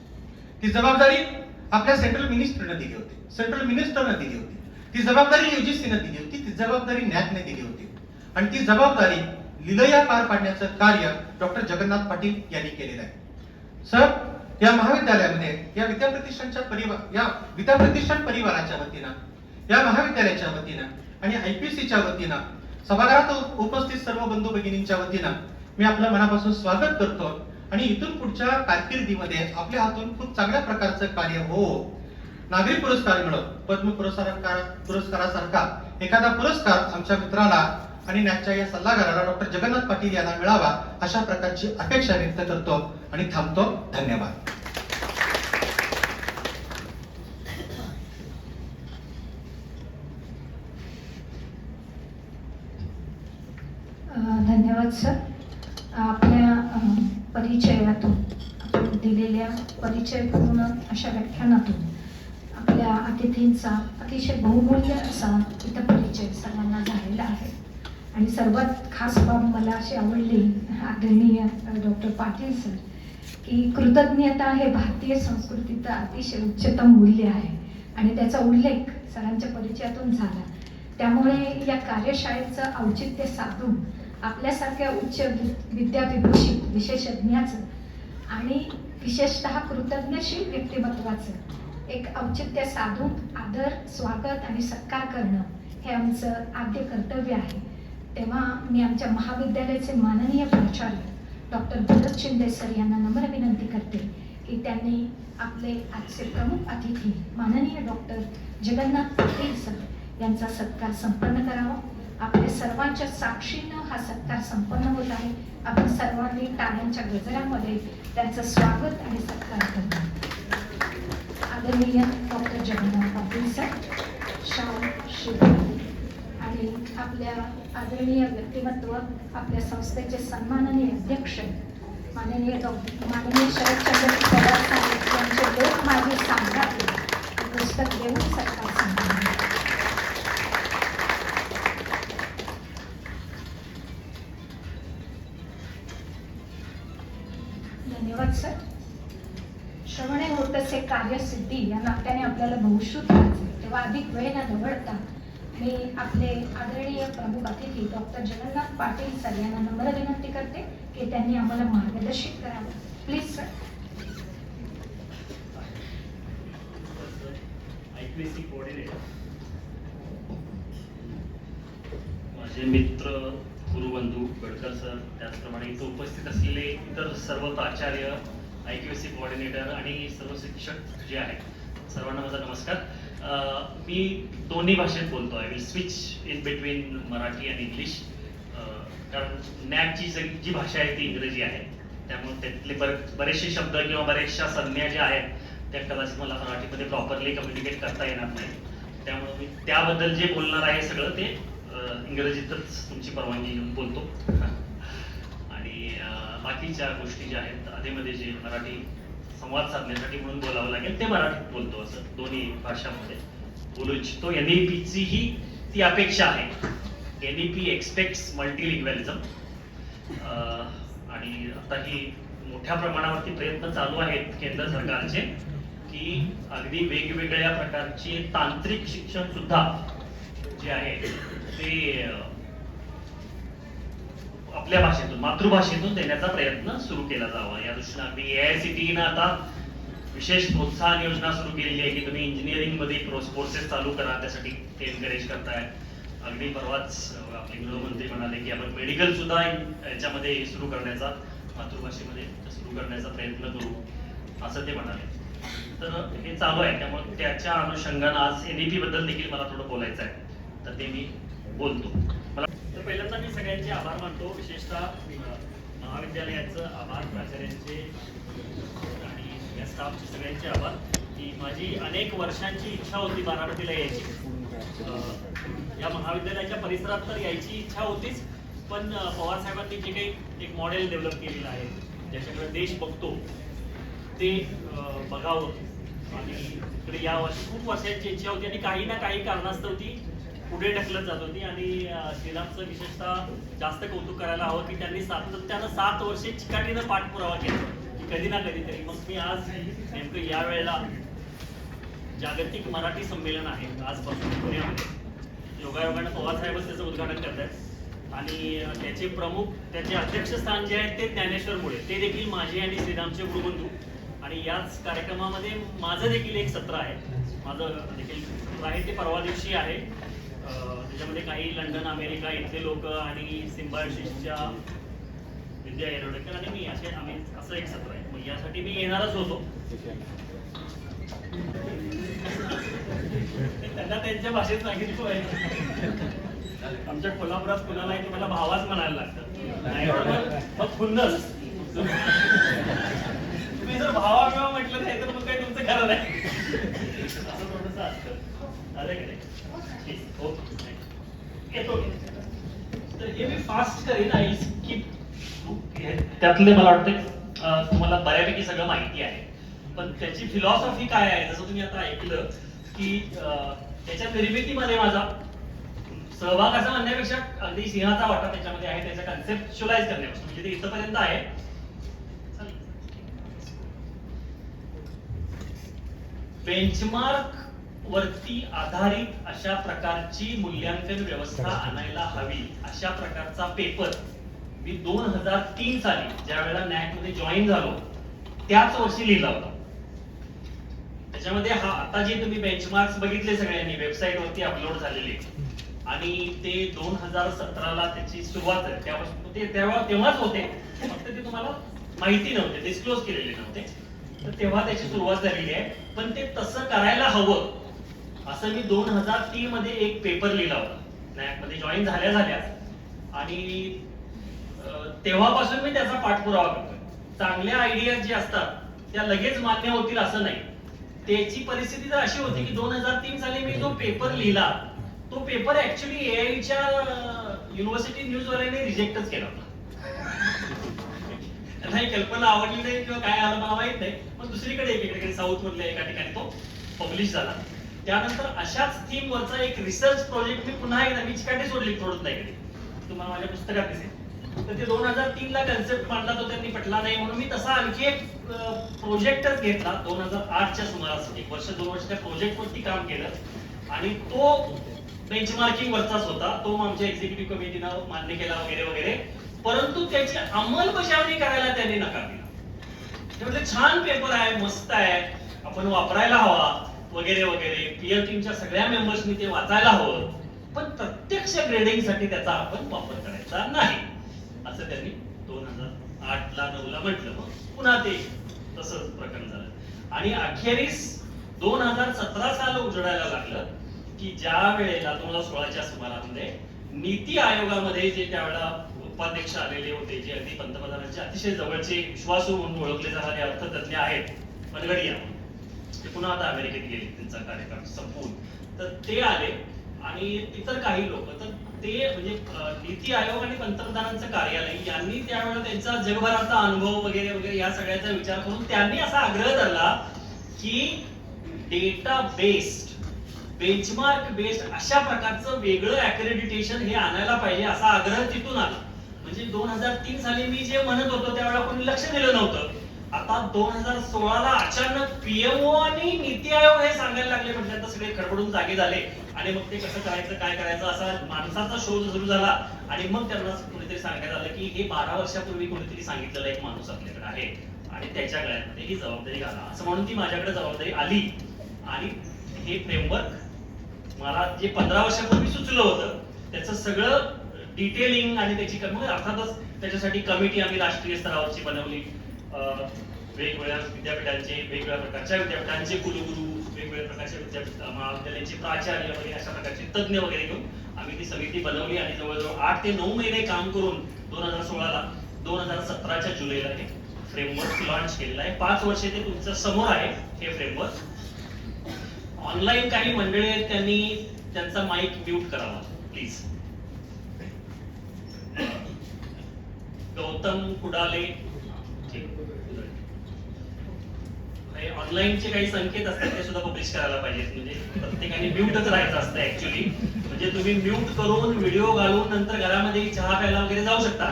ती जबाबदारी आपल्या सेंट्रल मिनिस्टरने दिली होती. ती जबाबदारी UGC ने दिली होती. ती जबाबदारी NAAC ने दिली होती आणि ती जबाबदारी लिलया पार पाडण्याचं कार्य डॉक्टर जगन्नाथ पाटील यांनी केलेलं आहे. सर, या महाविद्यालयामध्ये या विद्याप्रतिष्ठान परिवाराच्या वतीनं, या महाविद्यालयाच्या वतीनं आणि IPCच्या वतीनं, सभागृहात उपस्थित सर्व बंधू भगिनींच्या वतीनं मी आपलं मनापासून स्वागत करतो आणि इथून पुढच्या कारकिर्दीमध्ये आपल्या हातून खूप चांगल्या प्रकारचं कार्य हो, नागरी पुरस्कार मिळो, पद्म पुरस्कारासारखा एखादा पुरस्कार आमच्या मित्राला आणि NAACच्या या सल्लागाराला डॉक्टर जगन्नाथ पाटील यांना मिळावा अशा प्रकारची अपेक्षा व्यक्त करतो आणि थांबतो. धन्यवाद. धन्यवाद सर. आपल्या परिचयातून, आपण दिलेल्या परिचयपूर्ण अशा व्याख्यानातून आपल्या अतिथींचा अतिशय बहुमूल्य असा इथं परिचय सर्वांना झालेला आहे आणि सर्वात खास बाब मला अशी आवडली आदरणीय डॉक्टर पाटील सर, की कृतज्ञता हे भारतीय संस्कृतीचं अतिशय उच्चतम मूल्य आहे आणि त्याचा उल्लेख सरांच्या परिचयातून झाला. त्यामुळे या कार्यशाळेचं औचित्य साधून आपल्यासारख्या उच्च विद्याविभूषित विशेषज्ञाचं आणि विशेषतः कृतज्ञशील व्यक्तिमत्वाचं एक औचित्य साधून आदर, स्वागत आणि सत्कार करणं हे आमचं आद्य कर्तव्य आहे. तेव्हा मी आमच्या महाविद्यालयाचे माननीय प्राचार्य डॉक्टर भरत शिंदे सर यांना नम्र विनंती करते की त्यांनी आपले आजचे प्रमुख अतिथी माननीय डॉक्टर जगन्नाथ पाटील सर यांचा सत्कार संपन्न करावा. आपल्या सर्वांच्या साक्षीनं हा सत्कार संपन्न होत आहे. आपण सर्वांनी टाळ्यांच्या गजरामध्ये त्यांचं स्वागत आणि सत्कार करू. आदरणीय डॉक्टर जगन्नाथ पाटील सर, शाल शिवराज आणि आपल्या आदरणीय व्यक्तिमत्व, आपल्या संस्थेचे सन्माननीय अध्यक्ष माननीय शरदचंद्र पवार साहेब यांचे लोक माझे सम्राट पुस्तक देऊन सत्कार संपन्न. धन्यवाद सर. श्रवणे होतसे कार्यसिद्धी या नात्याने आपल्याला बहुश्रुत व्हायचे, तेव्हा अधिक वेळ न दवडता मी आपले आदरणीय प्रमुख अतिथी डॉक्टर जगन्नाथ पाटील सर यांना नम्र विनंती करते की त्यांनी आम्हाला मार्गदर्शित करावं. Please sir. IQAC कोऑर्डिनेटर, माझे मित्र गुरुबंधू गडकर सर, त्याचप्रमाणे इथं उपस्थित असलेले इतर सर्व प्राचार्य, IQAC कोऑर्डिनेटर आणि सर्व शिक्षक जे आहेत, सर्वांना माझा नमस्कार. मी दोन्ही भाषेत बोलतो. I will switch in between Marathi आणि इंग्लिश, कारण NAACची जी भाषा आहे ती इंग्रजी आहे. त्यामुळे त्यातले बरेचसे शब्द किंवा बऱ्याचशा संज्ञा ज्या आहेत त्या कदाचित मला मराठीमध्ये प्रॉपरली कम्युनिकेट करता येणार नाही. त्यामुळे मी त्याबद्दल जे बोलणार आहे सगळं ते इंग्रजीतच तुमची परवानगी घेऊन बोलतो. आणि बाकीच्या गोष्टी ज्या आहेत आधीमध्ये जे मराठी संवाद साधण्यासाठी म्हणून बोलावं लागेल ते मराठीत बोलतो. असं दोन्ही भाषांमध्ये बोलू इच्छितो. NAPची ही ती अपेक्षा आहे. NAP एक्सपेक्ट्स मल्टीलिंग्वलिझम आणि आता ही मोठ्या प्रमाणावरती प्रयत्न चालू आहेत केंद्र सरकारचे की अगदी वेगवेगळ्या प्रकारचे तांत्रिक शिक्षण सुद्धा जे आहे ते आपल्या भाषेतून, मातृभाषेतून देण्याचा प्रयत्न सुरू केला जावा. या दृष्टीने अगदी AICTE आता विशेष प्रोत्साहन योजना सुरू केलेली आहे की तुम्ही इंजिनिअरिंग मध्ये कोर्सेस चालू करा, त्यासाठी ते एनकरेज करताय. अगदी परवाच आपले गृहमंत्री म्हणाले की आपण मेडिकल सुद्धा याच्यामध्ये सुरू करण्याचा, मातृभाषेमध्ये सुरू करण्याचा प्रयत्न करू, असं ते म्हणाले. तर हे चालू आहे. त्यामुळे त्याच्या अनुषंगानं आज NAP बद्दल देखील मला थोडं बोलायचं आहे, तर ते मी बोलतो. तर पहिल्यांदा मी सगळ्यांचे आभार मानतो, विशेषतः महाविद्यालयाचं आभार, प्राचार्यांचे आणि या स्टाफचे सगळ्यांचे आभार. की माझी अनेक वर्षांची इच्छा होती बारामतीला यायची. या महाविद्यालयाच्या परिसरात तर यायची इच्छा होतीच, पण पवार साहेबांनी जे काही एक मॉडेल डेव्हलप केलेलं आहे, ज्याच्याकडे देश बघतो ते बघावं, आणि इकडे या वर्षी खूप वर्षांची इच्छा होती आणि काही ना काही कारणास्तव ती पुढे ढकलत जात होती. आणि श्रीरामचं विशेषतः जास्त कौतुक करायला हवं की त्यांनी सातत्यानं 7 वर्षे चिकाटीनं पाठपुरावा केला की कधी ना कधीतरी. मग मी आज नेमकं या वेळेला जागतिक मराठी संमेलन आहे आजपासून पुण्यामध्ये, योगायोगानं पवार साहेबच त्याचं उद्घाटन करतात आणि त्याचे प्रमुख, त्याचे अध्यक्षस्थान जे आहे ते ज्ञानेश्वर मुळे, ते देखील माझे आणि श्रीरामचे गुरुबंधू. आणि याच कार्यक्रमामध्ये माझं देखील एक सत्र आहे, माझं देखील सत्र आहे, ते परवा दिवशी आहे. त्याच्यामध्ये काही लंडन, अमेरिका इथले लोक आणि सिम्बायोसिसच्या विद्या एरोडेकर आणि मी असे आम्ही असं एक सत्र आहे. मग यासाठी मी येणारच होतो. त्यांना त्यांच्या भाषेत सांगितलं आहे. आमच्या कोल्हापुरात कुणाला आहे की मला भावाच म्हणायला लागतं, मग खुन्नस. तुम्ही जर भावा बिवा म्हटलं नाही तर मग काही तुमचं खरं नाही, असं थोडंसं असतं. झालं की नाही? ओके, येतो. तर हे मी फास्ट करेन, आई स्किप. त्यातले मला वाटतं तुम्हाला बऱ्यापैकी सगळं माहिती आहे, पण त्याची फिलॉसॉफी काय आहे, जसं तुम्ही आता ऐकलं की त्याच्या निर्मितीमध्ये माझा सहभाग असं म्हणण्यापेक्षा अगदी सिंहाचा वाटा त्याच्यामध्ये आहे, त्याचा कन्सेप्च्युअलाइज करण्यापासून, म्हणजे ते इथपर्यंत आहे. बेंचमार्क वरती आधारित अशा प्रकारची मूल्यांकन व्यवस्था आणायला हवी, अशा प्रकारचा पेपर मी 2003 साली ज्या वेळेला NAAC मध्ये जॉईन झालो त्याच वर्षी लिहिला होता. त्याच्यामध्ये आता जे तुम्ही बेंचमार्क्स बघितले सगळ्यांनी वेबसाईट वरती अपलोड झालेले, आणि ते 2017ला त्याची सुरुवात आहे, त्यापासून ते तेव्हाच होते, फक्त ते तुम्हाला माहिती नव्हते, डिस्क्लोज केलेले नव्हते, तर तेव्हा त्याची सुरुवात झालेली आहे. पण ते तसं करायला हवं असं मी 2003 मध्ये एक पेपर लिहिला होता NAAC मध्ये जॉईन झाल्याच, आणि तेव्हापासून मी त्याचा पाठपुरावा करतोय. चांगल्या आयडिया जे असतात त्या लगेच मान्य होतील असं नाही. त्याची परिस्थिती तर अशी होती की 2003 साली मी जो पेपर लिहिला तो पेपर ऍक्च्युली AIच्या युनिव्हर्सिटी न्यूज वाल्याने रिजेक्टच केला होता. त्यांना ही कल्पना आवडली नाही किंवा काय आलं मला माहित नाही, पण दुसरीकडे एकीकडे साऊथ मधल्या एका ठिकाणी तो पब्लिश झाला. त्यानंतर अशाच थीम वरचा एक रिसर्च प्रोजेक्ट मी पुन्हा एकदा मी चिकाटी सोडली थोडं नाही, तुम्हाला माझ्या पुस्तकात दिसेल. तर ते 2003 ला कन्सेप्ट मांडला, तो त्यांनी पटला नाही, म्हणून मी तसा आणखी एक प्रोजेक्टच घेतला 2008च्या सुमारास. 1 वर्ष 2 वर्ष त्या प्रोजेक्ट वरती काम केलं, आणि तो बेंचमार्किंग वरचाच होता. तो आमच्या एक्झिक्युटिव्ह कमिटीनं मान्य केला वगैरे वगैरे, परंतु त्याची अंमलबजावणी करायला त्यांनी नकार दिला. ते म्हटले छान पेपर आहे, मस्त आहे, आपण वापरायला हवा वगैरे वगैरे, पीयर टीमच्या सगळ्या मेंबर्सनी ते वाचायला हवं, पण प्रत्यक्ष ग्रेडिंगसाठी त्याचा आपण वापर करायचा नाही, असं त्यांनी 2008ला 9ला म्हटलं. मग पुन्हा ते तसंच प्रकरण झालं, आणि अखेरीस 2017 साल उजडायला लागलं की ज्या वेळेला 2016च्या सुमारामध्ये नीती आयोगामध्ये जे त्यावेळेला उपाध्यक्ष आलेले होते, जे अगदी पंतप्रधानांचे अतिशय जवळचे विश्वासू म्हणून ओळखले जाणारे अर्थतज्ञ आहेत, पनगडिया, ते पुन्हा आता अमेरिकेत गेले त्यांचा कार्यकाळ संपवून, तर ते आले, आणि इतर काही लोक. तर ते म्हणजे नीती आयोग आणि पंतप्रधानांचं कार्यालय यांनी त्यावेळेला त्यांचा जगभराचा अनुभव वगैरे वगैरे या सगळ्याचा विचार करून त्यांनी असा आग्रह धरला की डेटा बेस्ड, बेंचमार्क बेस्ड अशा प्रकारचं वेगळं अक्रेडिटेशन हे आणायला पाहिजे, असा आग्रह तिथून आला. म्हणजे 2003 साली मी जे म्हणत होतो त्यावेळेला कोणी लक्ष दिलं नव्हतं. आता 2016ला अचानक पीएमओ आणि नीती आयोग हे सांगायला लागले, म्हणजे आता सगळे खडबडून जागे झाले, आणि मग ते कसं करायचं काय करायचं असा माणसाचा शोध सुरू झाला. आणि मग त्यांना कोणीतरी सांगायला आलं की हे 12 वर्षापूर्वी कोणीतरी सांगितलेला एक माणूस आपल्याकडे आहे, आणि त्याच्या गळ्यामध्ये ही जबाबदारी घाला असं म्हणून ती माझ्याकडे जबाबदारी आली. आणि हे फ्रेमवर्क मला जे 15 वर्षापूर्वी सुचलं होतं त्याचं सगळं डिटेलिंग आणि त्याची अर्थातच त्याच्यासाठी कमिटी आम्ही राष्ट्रीय स्तरावरची बनवली. वेगवेगळ्या विद्यापीठांचे, वेगवेगळ्या प्रकारच्या विद्यापीठांचे कुलगुरू, वेगवेगळ्या प्रकारच्या महाविद्यालयांचे प्राचार्य वगैरे अशा प्रकारचे तज्ज्ञ वगैरे घेऊन आम्ही ती समिती बनवली आणि जवळजवळ 8 ते 9 महिने काम करून 2016ला 2017च्या जुलैला हे फ्रेमवर्क लॉन्च केलेलं आहे. 5 वर्षे ते तुमच्या समोर आहे हे फ्रेमवर्क. ऑनलाईन काही मंडळी आहेत त्यांनी त्यांचा माईक म्यूट करावा प्लीज. गौतम कुडाले, ऑनलाईनचे काही संकेत असतात ते सुद्धा पब्लिश करायला पाहिजेत. म्हणजे प्रत्येकाने म्यूटच राहायचं असतं ऍक्च्युली. म्हणजे तुम्ही म्यूट करून व्हिडिओ घालून नंतर घरामध्ये चहा प्यायला वगैरे जाऊ शकता.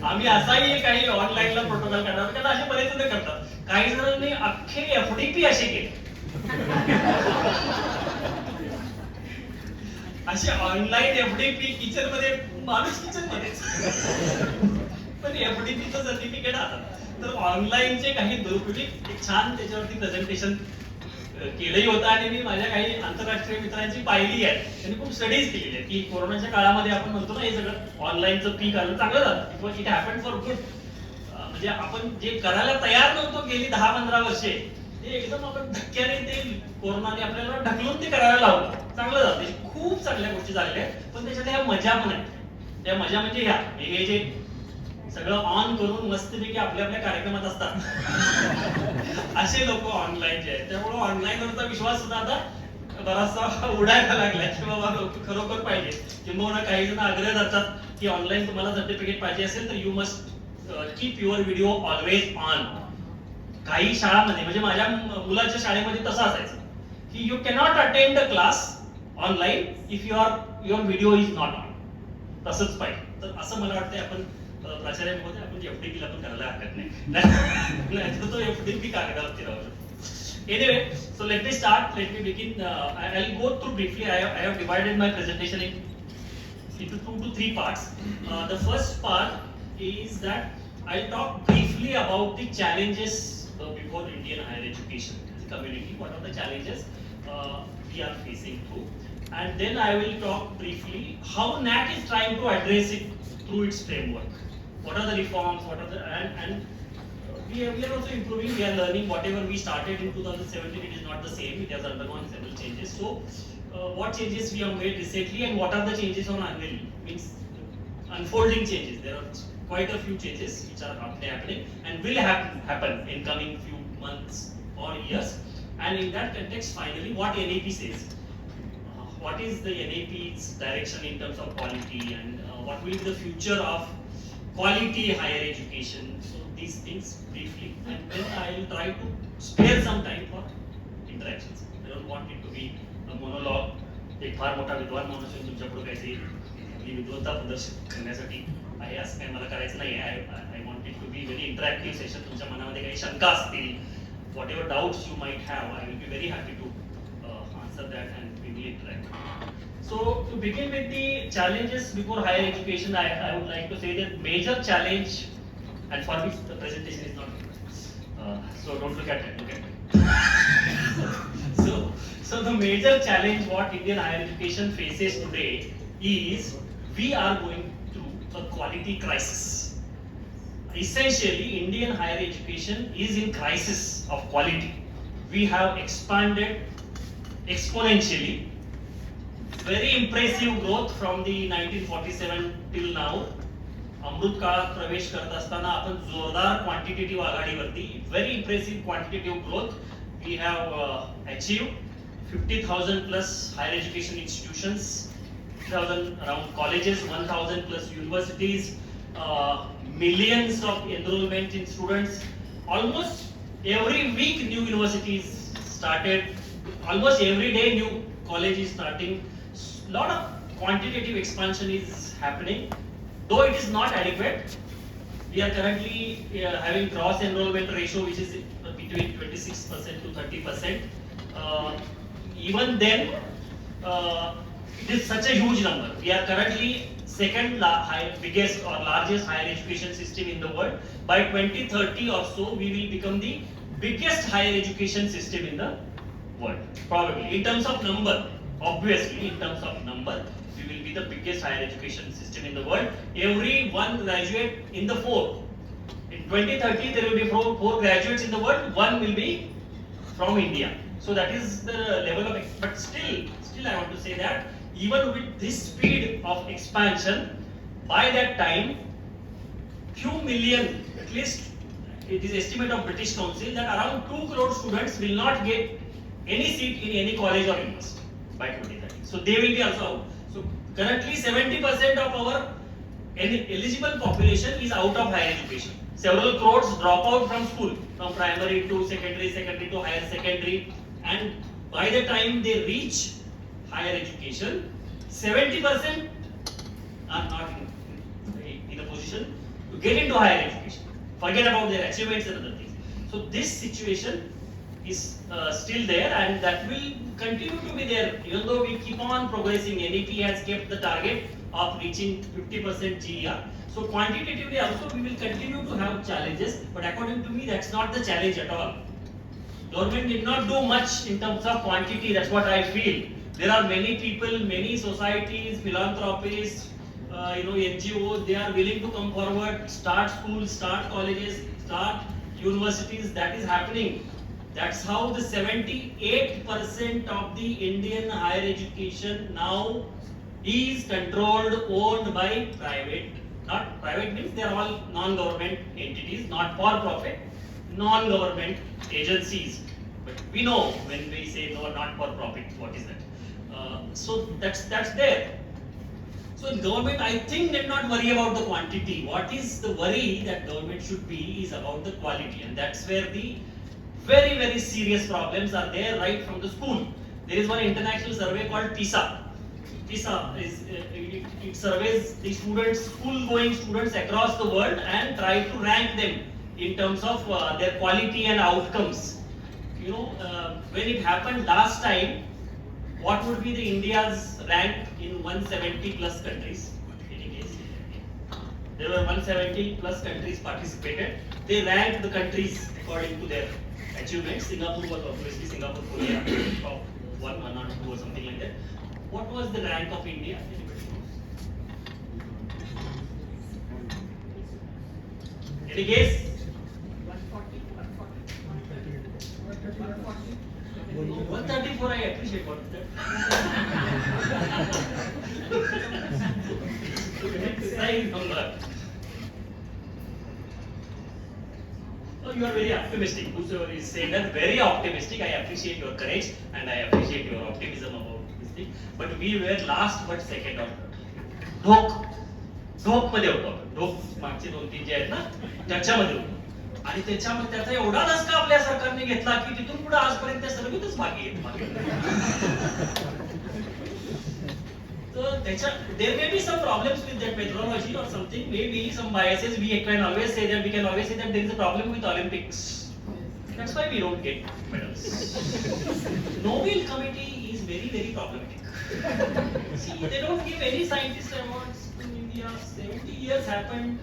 आम्ही असाही काही ऑनलाईनला प्रोटोकॉल करणार, त्याला असे बरेच जण करतात. काही जणांनी अख्खे एफडीपी असे केले. असे ऑनलाईन एफडीपी किचन मध्ये, माणूस किचन मध्येच पण एफडीपीचं सर्टिफिकेट आता. तर ऑनलाईनचे काही दुरुपयोगी एक छान त्याच्यावरती प्रेझेंटेशन केलंही होतं आणि मी माझ्या काही आंतरराष्ट्रीय मित्रांची पाहिली आहे. त्यांनी खूप स्टडीज केलेली आहेत की कोरोनाच्या काळामध्ये आपण म्हणतो ना हे सगळं ऑनलाईनचं पीक आलं चांगलं झालं. It happen for good. म्हणजे आपण जे करायला तयार नव्हतो गेली 10-15 वर्षे ते एकदम आपण धक्क्याने ते कोरोनाने आपल्याला ढकलून ते करायला लावलं. चांगलं झालं. खूप चांगल्या गोष्टी झालेल्या आहेत. पण त्याच्यात ह्या मजा पण आहेत. त्या मजा म्हणजे ह्या हे जे सगळं ऑन करून मस्तपैकी आपल्या आपल्या कार्यक्रमात असतात असे लोक ऑनलाईन जे आहेत. त्यामुळे ऑनलाईनवरचा विश्वास सुद्धा आता बराचसा उडायला लागलाय की बाबा लोक खरोखर पाहिजे. किंवा काही जण आग्रह करतात की ऑनलाईन तुम्हाला सर्टिफिकेट पाहिजे असेल तर you must keep your video always on. काही शाळांमध्ये म्हणजे माझ्या मुलाच्या शाळेमध्ये तसं असायचं की you cannot attend the class online if your video is not on. तसंच पाहिजे. तर असं मला वाटतं आपण प्राचार्य महोदय आपण एफडीपी ला पण करायला हरकत नाही. तो एफडीपी कागदावरती राहू शकतो. Anyway, so let me start. Let me begin. I'll go through briefly. I have divided my presentation into 2 to 3 parts. The first part is that I'll talk briefly about the challenges before Indian higher education as a community. What are the challenges we are facing through? And then I will talk briefly how NAAC is trying to address it through its framework. What are the reforms? What are the and we are also improving. We are learning. Whatever we started in 2017, it is not the same. It has undergone several changes. So, what changes we have made recently, and what are the changes on annually? Means unfolding changes. There are quite a few changes which are happening and will happen in coming few months or years. And in that context, finally, what NAP says. What is the NAP's direction in terms of quality, and what will be the future of quality higher education? So these things briefly, and then I will try to spare some time for interactions. I don't want it to be a monologue. एक फार मोठा विद्वान माणूस आहे तुमच्या पुढे काहीतरी विद्वत्ता प्रदर्शित करण्यासाठी आहे असं काही मला करायचं नाही. I want it to be very interactive session. तुमच्या मनामध्ये काही शंका असतील, whatever doubts you might have, I will be very happy to answer that and we will interact. So to begin with the challenges before higher education, I would like to say that major challenge, and for which the presentation is not so don't look at it. Look at it. So the major challenge what Indian higher education faces today is we are going through a quality crisis. Essentially, Indian higher education is in crisis of quality. We have expanded exponentially. Very impressive growth from the 1947 till now. अमृत काळात प्रवेश करत असताना आपण जोरदार quantitative आघाडीवरती, very impressive quantitative growth we have achieved. 50,000 plus higher education institutions, 3,000 around colleges, 1,000 plus universities, millions of enrollment in students. Almost every week new universities started. Almost every day new college is starting. Lot of quantitative expansion is happening, though it is not adequate. We are currently having gross enrollment ratio which is between 26% to 30%. Even then, It is such a huge number. We are currently second biggest or largest higher education system in the world. By 2030 or so, we will become the biggest higher education system in the world. Probably in terms of number, obviously in terms of number, we will be the biggest higher education system in the world. Every one graduate in the four. In 2030, there will be four graduates in the world. One will be from India. So that is the level of. But still, I want to say that even with this speed of expansion, by that time, few million, at least it is estimate of British Council that around 2 crore students will not get any seat in any college or university by 2030. So they will be also out. So currently 70% of our eligible population is out of higher education. Several crores drop out from school, from primary to secondary, secondary to higher secondary, and by the time they reach higher education, 70% are not in a position to get into higher education. Forget about their achievements and other things. So this situation is still there, and that will continue to be there even though we keep on progressing. NEP has kept the target of reaching 50% GER. So quantitatively also we will continue to have challenges, but according to me that's not the challenge at all. Government did not do much in terms of quantity, that's what I feel. There are many people, many societies, philanthropists, NGOs, they are willing to come forward, start schools, start colleges, start universities. That is happening. That's how the 78% of the Indian higher education now is controlled, owned by private. Not private means they are all non-government entities, not for profit, non-government agencies. But we know when we say no, not for profit, what is that? So that's there. So government, I think, did not worry about the quantity. What is the worry that government should be is about the quality, and that's where the very, very serious problems are there right from the school. There is one international survey called PISA. PISA is it surveys the students, school-going students across the world, and try to rank them in terms of their quality and outcomes. When it happened last time, what would be the India's rank in 170 plus countries? Any case? There were 170 plus countries participated. They ranked the countries according to their achievements. Singapore was obviously Singapore, Korea, top 1 or 2 or something like that. What was the rank of India? Anybody knows? Any guess? 134, I appreciate what is that. Nice number. So you are very optimistic. Whosoever is saying that, very optimistic. I appreciate your courage and I appreciate your optimism about this thing. But we were last but second or third. ढोक मध्ये होतो. ढोक मागचे 2-3 जे आहेत ना त्याच्यामध्ये होतो. आणि त्याच्यामध्ये त्याचा एवढा धसका आपल्या सरकारने घेतला की तिथून पुढे आजपर्यंत त्या सर्वीतच बाकी आहेत. तर त्याच्या there may be some problems with that methodology or something, maybe some biases. We can always say that there is a problem with Olympics. That's why we don't get medals. Nobel committee is very, very problematic. See, they don't give any scientist awards in India. 70 years happened.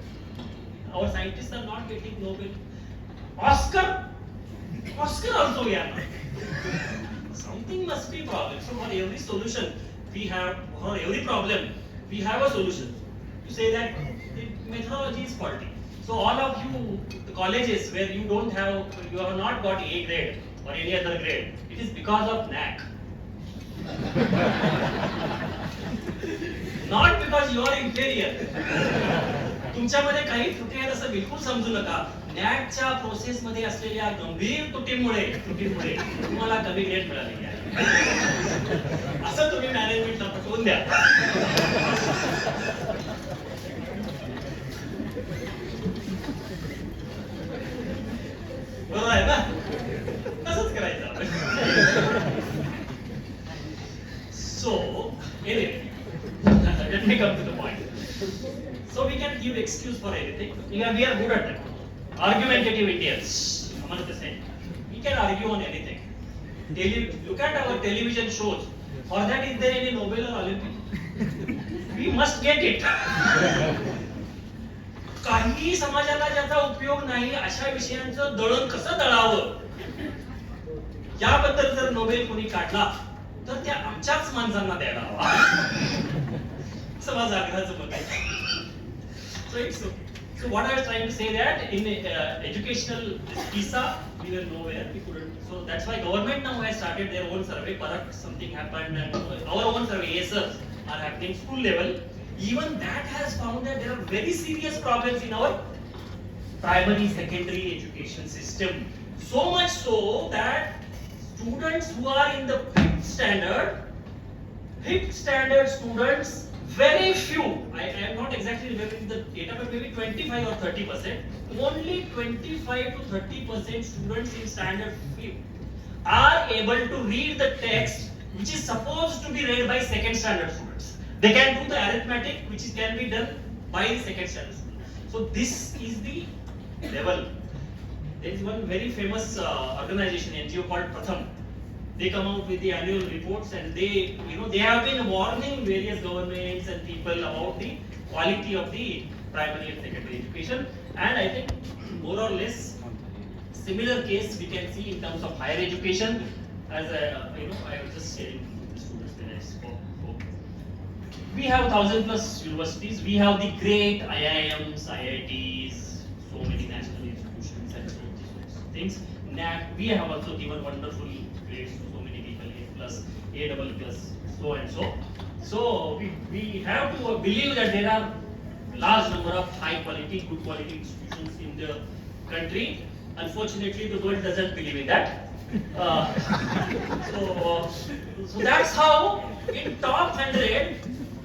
Our scientists are not getting Nobel. Oscar also we are not. Something must be problem. So for every solution we have, for every problem we have a solution. You say that the methodology is faulty. So all of you, the colleges where you have not got A grade or any other grade, it is because of NAAC. Not because you are inferior. तुमच्यामध्ये काही त्रुटी आहेत असं बिलकुल समजू नका. नॅकच्या process मध्ये असलेल्या गंभीर त्रुटीमुळे तुम्हाला कमी ग्रेड मिळालेली आहे. असं तुम्ही मॅनेजमेंटला पटवून द्या. बरोबर आहे ना? तसंच करायचं आपण. So, anyway, let me come to the point. So we can give excuse for anything. We are good at that. Argumentative Indians. We can argue on anything. Look at our television shows. For that, is there any Nobel or Olympic? We must get it. काही समाजाला ज्याचा उपयोग नाही अशा विषयांचं दळण कसं दळावं याबद्दल जर नोबेल कोणी काढला तर त्या आमच्याच माणसांना द्यायला हवा असं माझं आग्रहाचं मत आहे. So what I was trying to say that in educational PISA we were nowhere, we couldn't. So that's why government now has started their own survey. Perhaps something happened and our own survey ASRs are happening school level. Even that has found that there are very serious problems in our primary secondary education system. So much so that students who are in the fifth standard students, very few, I am not exactly remembering the data, but maybe 25 or 30%, only 25 to 30% students in standard 5 are able to read the text which is supposed to be read by second standard students. They can do the arithmetic which can be done by the second standard students. So this is the level. There is one very famous organization, NGO called Pratham. They come out with the annual reports and they have been warning various governments and people about the quality of the primary and secondary education. And I think more or less similar case we can see in terms of higher education. As I was just sharing with the students when I spoke. We have 1,000 plus universities. We have the great IIMs, IITs, so many national institutions and so things. NAAC, we have also given wonderful grades to so many people, A plus, A double plus, so and so. So we have to believe that there are large number of high quality, good quality institutions in the country. Unfortunately, the world doesn't believe in that. So that's how in top 100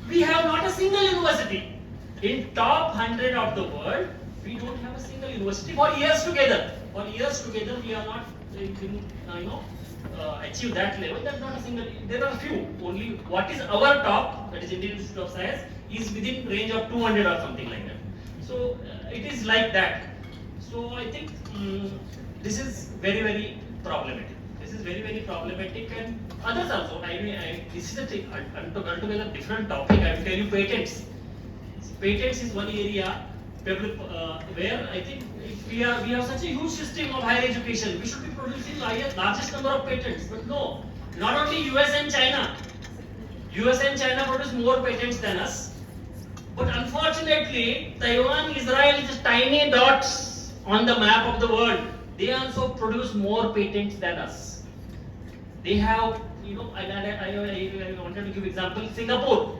we have not a single university. In top 100 of the world, we don't have a single university for years together. For years together, we are not achieve that level. That's not a single. There are few. Only what is our top, that is Indian Institute of Science, is within range of 200 or something like that. So it is like that. So I think this is very, very problematic. This is very, very problematic, and others also. This is a altogether different topic. I will tell you patents. Patents is one area where I think we have such a huge system of higher education. We should be producing largest number of patents. But no, not only US and China. US and China produce more patents than us. But unfortunately, Taiwan, Israel is tiny dots on the map of the world. They also produce more patents than us. They have, I wanted to give example, Singapore.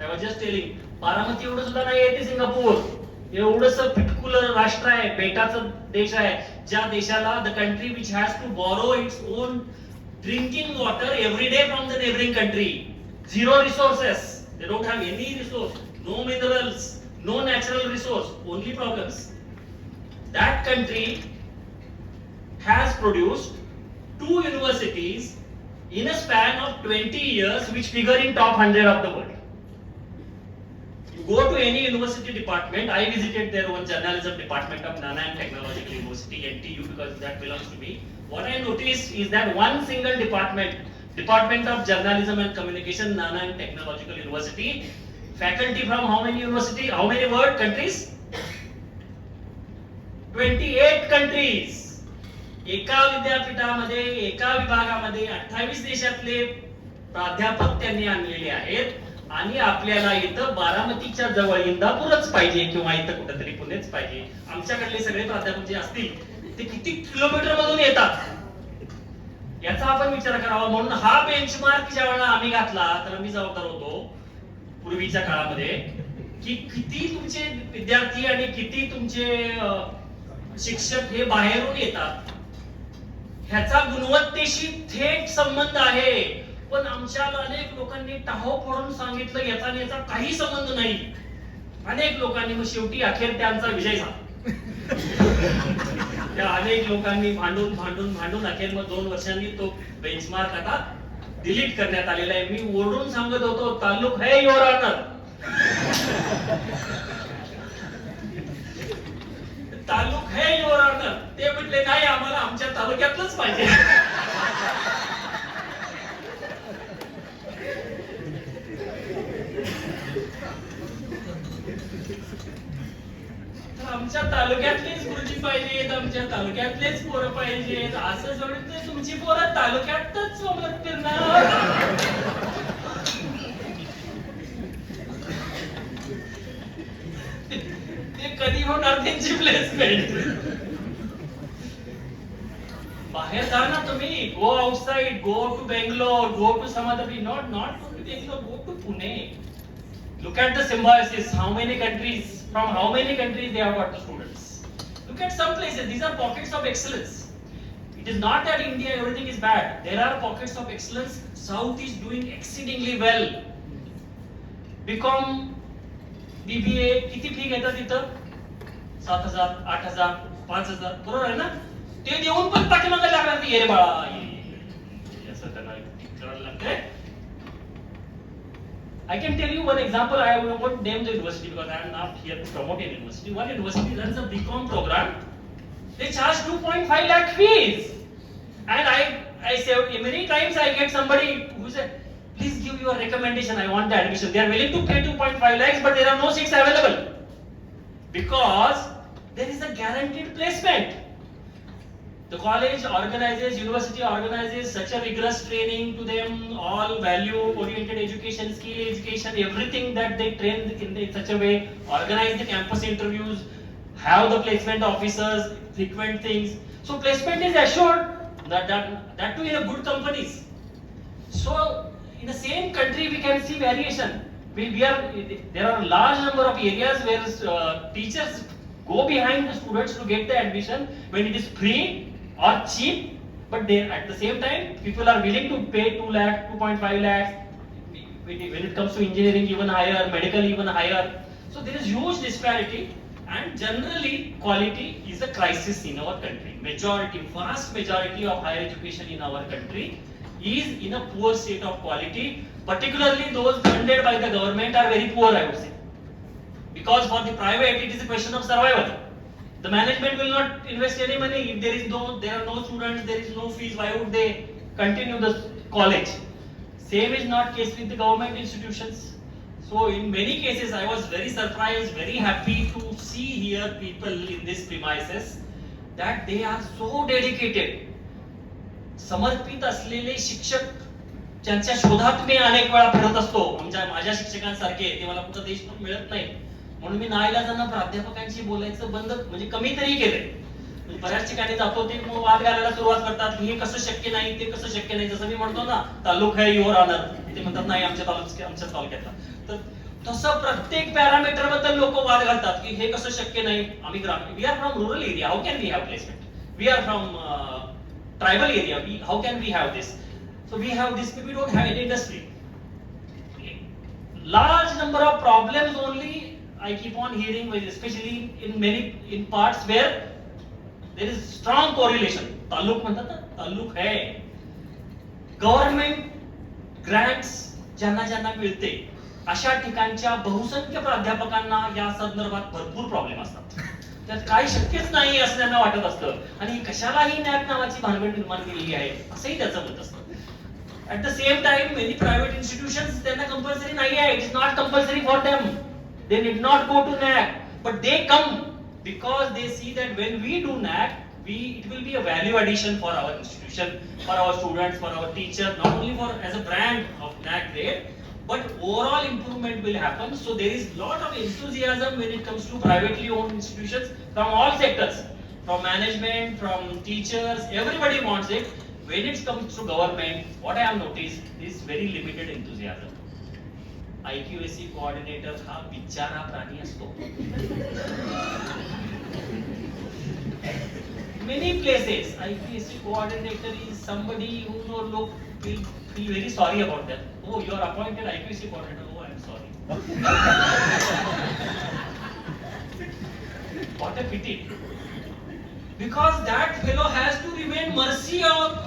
I was just telling, Baramati एवढं सुद्धा नाही आहे ते Singapore. एवढंसं पिटकुलर राष्ट्र आहे, बेटाचं देश आहे, ज्या देशाला the country which has to borrow its own drinking water every day from the neighbouring country. Zero resources. They don't have any resource, no minerals, no natural resource, only problems. That country has produced 2 universities in a span of 20 years which figure in top 100 of the world. You go to any university department. I visited their own journalism department of NAAC Technological University, NTU, because that belongs to me. What I noticed is that one single Department of Journalism and Communication, NAAC Technological University, faculty from how many university, how many world countries? 28 countries. एका विद्यापीठामध्ये, एका विभागामध्ये 28 देशातले प्राध्यापक त्यांनी आणलेले आहेत आणि आपल्याला इथं बारामतीच्या जवळ इंदापूरच पाहिजे किंवा इथं कुठेतरी पुणेच पाहिजे. आमच्याकडले सगळे प्राध्यापक जे असतील ते किती किलोमीटर मधून येतात याचा आपण विचार करावा. म्हणून हा बेंचमार्क ज्या वेळेला आम्ही घातला तर आम्ही जबाबदार होतो पूर्वीच्या काळामध्ये की किती तुमचे विद्यार्थी आणि किती तुमचे शिक्षक हे बाहेरून येतात ह्याचा गुणवत्तेशी थेट संबंध आहे. पण आमच्या अनेक लोकांनी टाहो फोडून सांगितलं याचा आणि याचा काही संबंध नाही. अनेक लोकांनी मग शेवटी अखेर त्यांचा विजय झाला. त्या अनेक लोकांनी भांडून अखेर मग 2 वर्षांनी तो बेंचमार्क आता डिलीट करण्यात आलेला आहे. मी ओरडून सांगत होतो तालुक है युअर ऑनर, तालुक है युअर ऑनर. ते म्हटले नाही आम्हाला आमच्या तालुक्यातलंच पाहिजे. कॉलेजेस असं सोडून ते तुमची पोरं तालुक्यातच सोबत फिरणार. ते कधी होणार त्यांची प्लेसमेंट? बाहेर जा ना तुम्ही. Go outside, go to Bangalore, go to some other, not go to Bangalore, go to Pune. Look at the symbiosis. How many countries, from how many countries they have got the students? Look at some places. These are pockets of excellence. It is not that India everything is bad. There are pockets of excellence. South is doing exceedingly well. BCom, BBA किती fee घेतात तिथं? 7,000, 8,000, 5,000, बरोबर आहे ना? ते देऊन पण पाठीमागे लागणार ते ये रे बाळा, असं त्यांना करायला लागतंय. I can tell you one example. I won't name the university because I am not here to promote any university. One university runs a BCom program. They charge 2.5 lakh fees, and I say many times I get somebody who said, "Please give your recommendation. I want the admission." They are willing to pay 2.5 lakhs, but there are no seats available because there is a guaranteed placement. The college organizes, university organizes such a rigorous training to them, all value-oriented education, skill education, everything that they train in such a way, organize the campus interviews, have the placement officers, frequent things. So placement is assured, that too in a good companies. So in the same country we can see variation. There are a large number of areas where teachers go behind the students to get the admission when it is free or cheap, but they at the same time people are willing to pay 2 lakh, 2.5 lakhs. When it comes to engineering, even higher, medical even higher. So there is huge disparity, and generally quality is a crisis in our country. Vast majority of higher education in our country is in a poor state of quality. Particularly those funded by the government are very poor, I would say, because for the private it is a question of survival. The management will not invest any money if there are no students, there is no fees. Why would they continue the college? Same is not case with the government institutions. So in many cases I was very surprised, very happy to see here people in this premises that they are so dedicated. समर्पित असलेले शिक्षक ज्यांच्या शोधात मी अनेक वेळा फिरत असतो, माझ्या शिक्षकांसारखे ते मला कुठं देश मिळत नाही, म्हणून मी नाईलाजानं प्राध्यापकांशी बोलायचं बंद, म्हणजे कमी तरी केलंय. बऱ्याच ठिकाणी जातो ते वाद घालायला सुरुवात करतात की हे कसं शक्य नाही, ते कसं शक्य नाही. जसं मी म्हणतो ना, तालुका आहे युअर ऑनर, ते म्हणतात नाही आमच्या तालुक्यातला. तर तसं प्रत्येक पॅरामीटर बद्दल लोक वाद घालतात की हे कसं शक्य नाही. आम्ही we are from rural area, how can we have placement? We are from tribal area, how can we have this? So we have this, we don't have any industry. Large number of problems only I keep on hearing, especially in parts where there is strong correlation. तालुक म्हणतात ना, तालुक है. Government grants ज्यांना मिळते अशा ठिकाणच्या बहुसंख्य प्राध्यापकांना या संदर्भात भरपूर प्रॉब्लेम असतात. त्यात काही शक्यच नाही असं त्यांना वाटत असतं, आणि कशालाही नॅक नावाची भानगड निर्माण केलेली आहे असंही त्याचं मत असतं. At the same time, many private institutions, त्यांना compulsory नाही आहे. It is not compulsory for them. They need not go to NAAC, but they come because they see that when we do NAAC, it will be a value addition for our institution, for our students, for our teachers, not only for as a brand of NAAC grade, but overall improvement will happen. So there is lot of enthusiasm when it comes to privately owned institutions from all sectors, from management, from teachers, everybody wants it. When it comes to government, what I have noticed is very limited enthusiasm. IQAC coordinator हा बिचारा प्राणी असतो. Many places IQAC coordinator is somebody who look feel very sorry about that. Oh, you are appointed IQAC coordinator. Oh, I am sorry. What a pity. Because that fellow has to remain mercy of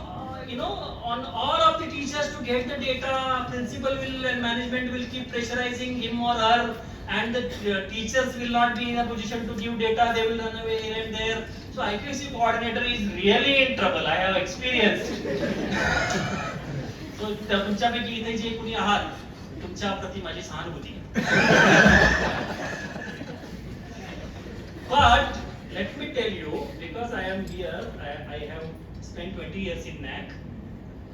on all of the teachers to get the data. Principal will and management will keep pressurizing him or her, and the teachers will not be in a position to give data. They will run away here and there. So IQAC coordinator is really in trouble. I have experienced. So तुमच्यापैकी इथे जे कोणी आहात, तुमच्या प्रति माझी सहानुभूती. But let me tell you, because I am here, I have spent 20 years in NAAC,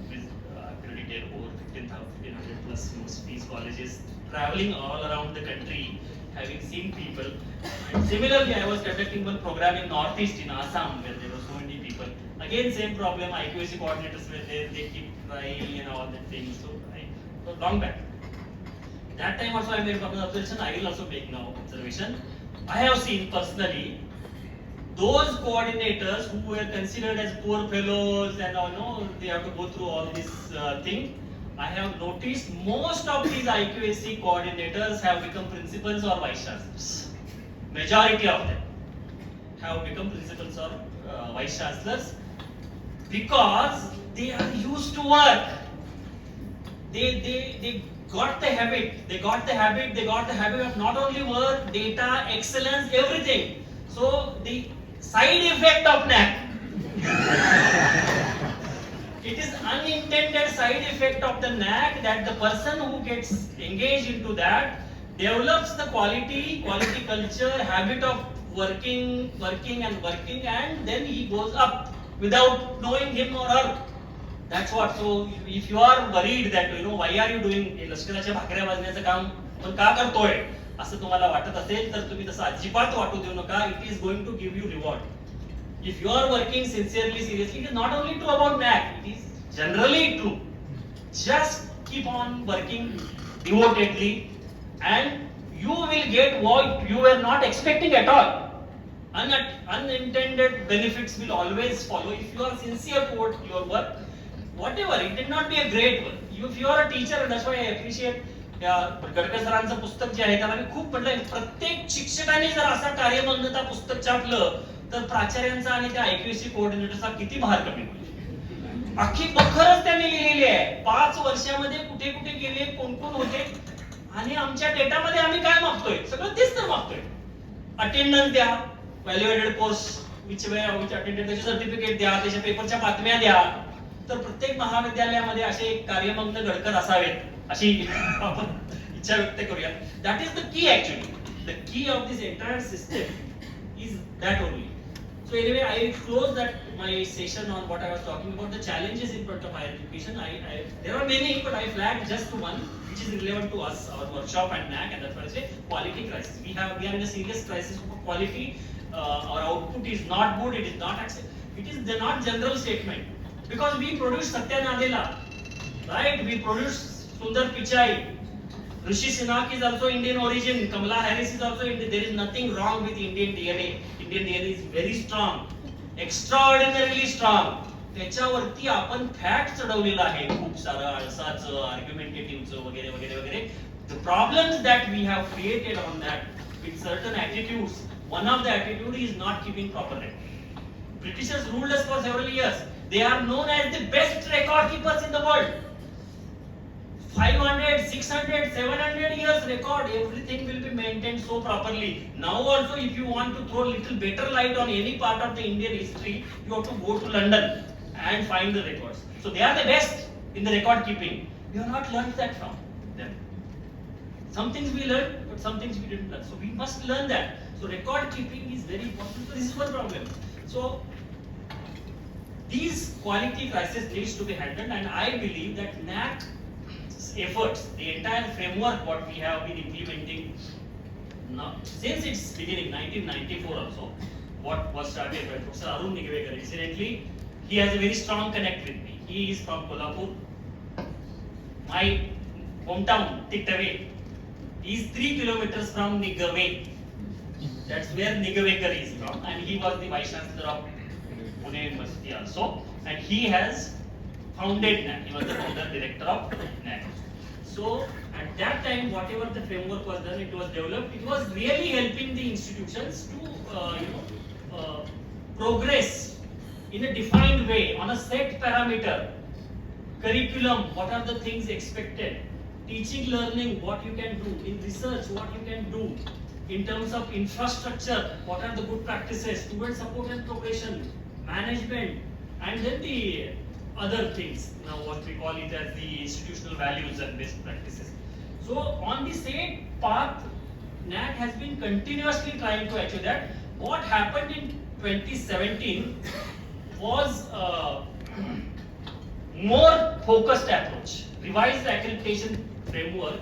with accredited over 1500 plus universities, colleges, traveling all around the country, having seen people. And similarly, I was conducting one program in Northeast in Assam where there were so many people. Again, same problem. IQAC coordinators were there. They keep trying and all that thing. So long back. That time also I made one observation. I will also make now observation. I have seen personally those coordinators who were considered as poor fellows and all, no, they have to go through all this thing. I have noticed most of these IQAC coordinators have become principals or vice chancellors. Majority of them have become principals or vice chancellors because they are used to work. They got the habit. They got the habit of not only work, data, excellence, everything. So the side effect of NAAC. It is unintended side effect of the NAAC that the person who gets engaged into that develops the quality culture, habit of working, and then he goes up without knowing him or her. That's what. So if you are worried that why are you doing लष्कराच्या भाकऱ्या वाजण्याचं काम पण का करतोय असं तुम्हाला वाटत असेल तर तुम्ही तसं अजिबात वाटू देऊ नका. It is going to give you reward. If you are working sincerely, seriously, it is not only true about NAAC, it is generally true. Just keep on working devotedly and you will get what you were not expecting at all. Unintended benefits will always follow if you are sincere toward your work. Whatever, it did not be a great one. If you are a teacher, and that's why I appreciate Gadkar सरांचं पुस्तक जे आहे त्याला मी खूप म्हटलं प्रत्येक शिक्षकाने जर असा कार्यमग्नता पुस्तक छापलं तर प्राचार्यांचा आणि त्या IQAC कोऑर्डिनेटरचा किती भार कमी होईल. अख्खी बखरच त्यांनी लिहिलेली आहे. 5 वर्षामध्ये कुठे कुठे गेले, कोण कोण होते आणि आमच्या डेटामध्ये आम्ही काय मागतोय, सगळं तेच तर मागतोय. अटेंडन्स द्या, व्हॅल्युएटेड कोर्स विच अटेंडेड त्याचे सर्टिफिकेट द्या, त्याच्या पेपरच्या बातम्या द्या. तर प्रत्येक महाविद्यालयामध्ये असे एक कार्यमग्न गडकर असावेत अशी आपण इच्छा व्यक्त करूया. That is the key actually. The key of this entire system is that only. So anyway, I close that my session on what I was talking about, the challenges in front of higher education. There are many, but I flagged just one, which is relevant to us, our workshop and NAAC, and that's why I say quality crisis. We are in a serious crisis of quality. Our output is not good. It is not acceptable. It is not general statement because we produce Satya Nadella, right? We produce Sundar Pichai. Rishi Sunak is also Indian origin. Kamala Harris is also Indian. There is nothing wrong with Indian DNA. Indian DNA is very strong, extraordinarily strong. त्याच्यावरती आपण fact चढवलेला आहे खूप सारं अळसाचं, आर्ग्युमेंटेटिव्हचं वगैरे वगैरे वगैरे. The problems that we have created on that with certain attitudes. One of the attitude is not keeping proper record. Britishers ruled us for several years. They are known as the best record keepers in the world. 500, 600, 700 years record, everything will be maintained so properly. Now also if you want to throw little better light on any part of the Indian history, you have to go to London and find the records. So they are the best in the record keeping. We have not learned that from them. Some things we learned, but some things we didn't learn. So we must learn that. So record keeping is very important. So this is one problem. So these quality crisis needs to be handled, and I believe that NAAC efforts, the entire framework what we have been implementing now since its beginning 1994 also, what was started by Professor Arun Nigavekar. Incidentally, he has a very strong connect with me. He is from Kolhapur, my hometown, Tiktave. He is 3 kilometers from Nigave. That's where Nigavekar is from, and he was the vice chancellor of Pune University also, and he has founded NAAC. He was the founder director of NAAC. So at that time, whatever the framework was done, it was developed. It was really helping the institutions to progress in a defined way on a set parameter. Curriculum, what are the things expected? Teaching, learning, what you can do. In research, what you can do. In terms of infrastructure, what are the good practices? Student support and progression, management, and then the other things, now what we call it as the institutional values and best practices. So on the same path, NAAC has been continuously trying to achieve that. What happened in 2017 was more focused approach. Revised accreditation framework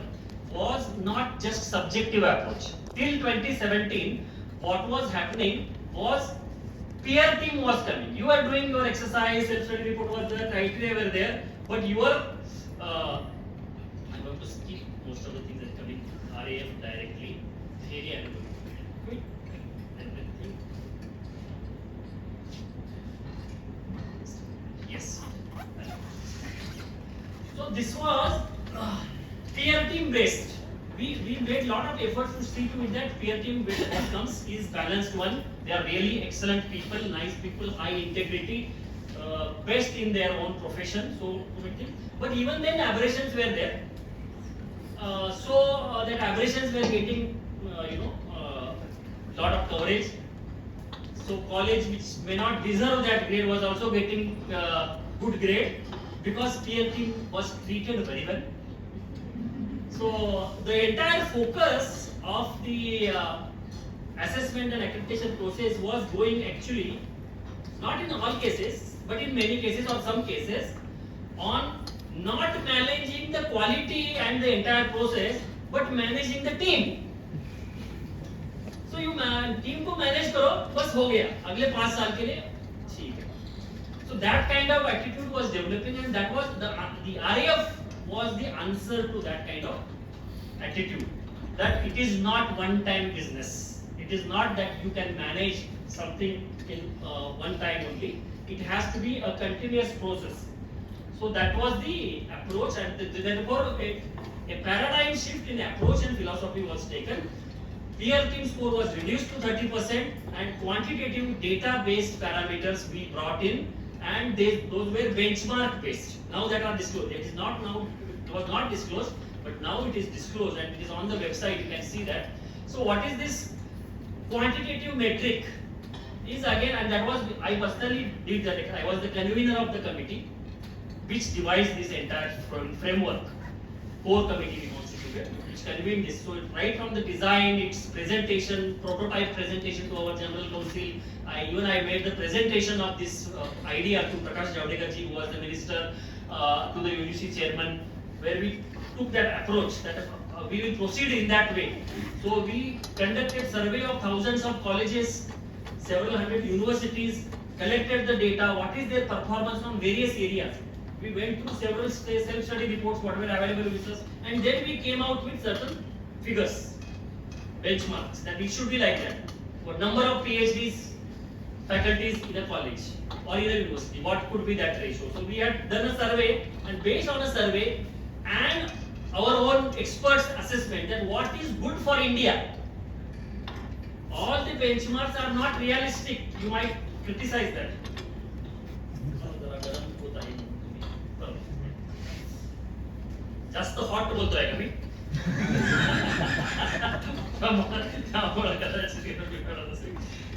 was not just subjective approach. Till 2017, what was happening was peer team was coming. You are doing your exercise, self-study report was there, criteria were there, but your I'm going to skip most of the things that are coming RAF directly. Theory I'm going to quit everything. Yes. So this was peer team based. We made lot of efforts to see to it that peer team based outcomes is balanced one. They are really excellent people, nice people, high integrity, best in their own profession. So, but even then aberrations were there. That aberrations were getting, lot of coverage. So college which may not deserve that grade was also getting good grade because peer team was treated very well. So the entire focus of the assessment and accreditation process was going actually, not in all cases, but in many cases or some cases, on not managing the quality and the entire process, but managing the team. So you team को manage करो, बस हो गया, अगले 5 साल के लिए ठीक है. So that kind of attitude was developing, and that was the RAF was the answer to that kind of attitude. That it is not one-time business. It is not that you can manage something in one time only. It has to be a continuous process. So that was the approach, and therefore a paradigm shift in approach and philosophy was taken. Peer team score was reduced to 30%, and quantitative data-based parameters we brought in, and those were benchmark based. Now that are disclosed. It is not now. It was not disclosed, but now it is disclosed, and it is on the website. You can see that. So what is this quantitative metric? Is again, and that was I personally did that. I was the convener of the committee, which devised this entire framework. Core committee we constituted, which convened this. So right from the design, its presentation, prototype presentation to our general council. I made the presentation of this idea to Prakash Javadekar ji, who was the minister, to the UGC chairman, where we took that approach that we will proceed in that way. So we conducted survey of thousands of colleges, several hundred universities, collected the data, what is their performance on various areas. We went through several self-study reports, what were available with us, and then we came out with certain figures, benchmarks, that it should be like that. For number of PhDs, faculties in a college or in a university, what could be that ratio? So we had done a survey, and based on a survey and our own experts' assessment that what is good for India, all the benchmarks are not realistic. You might criticize that. जास्त hot बोलतोय का मी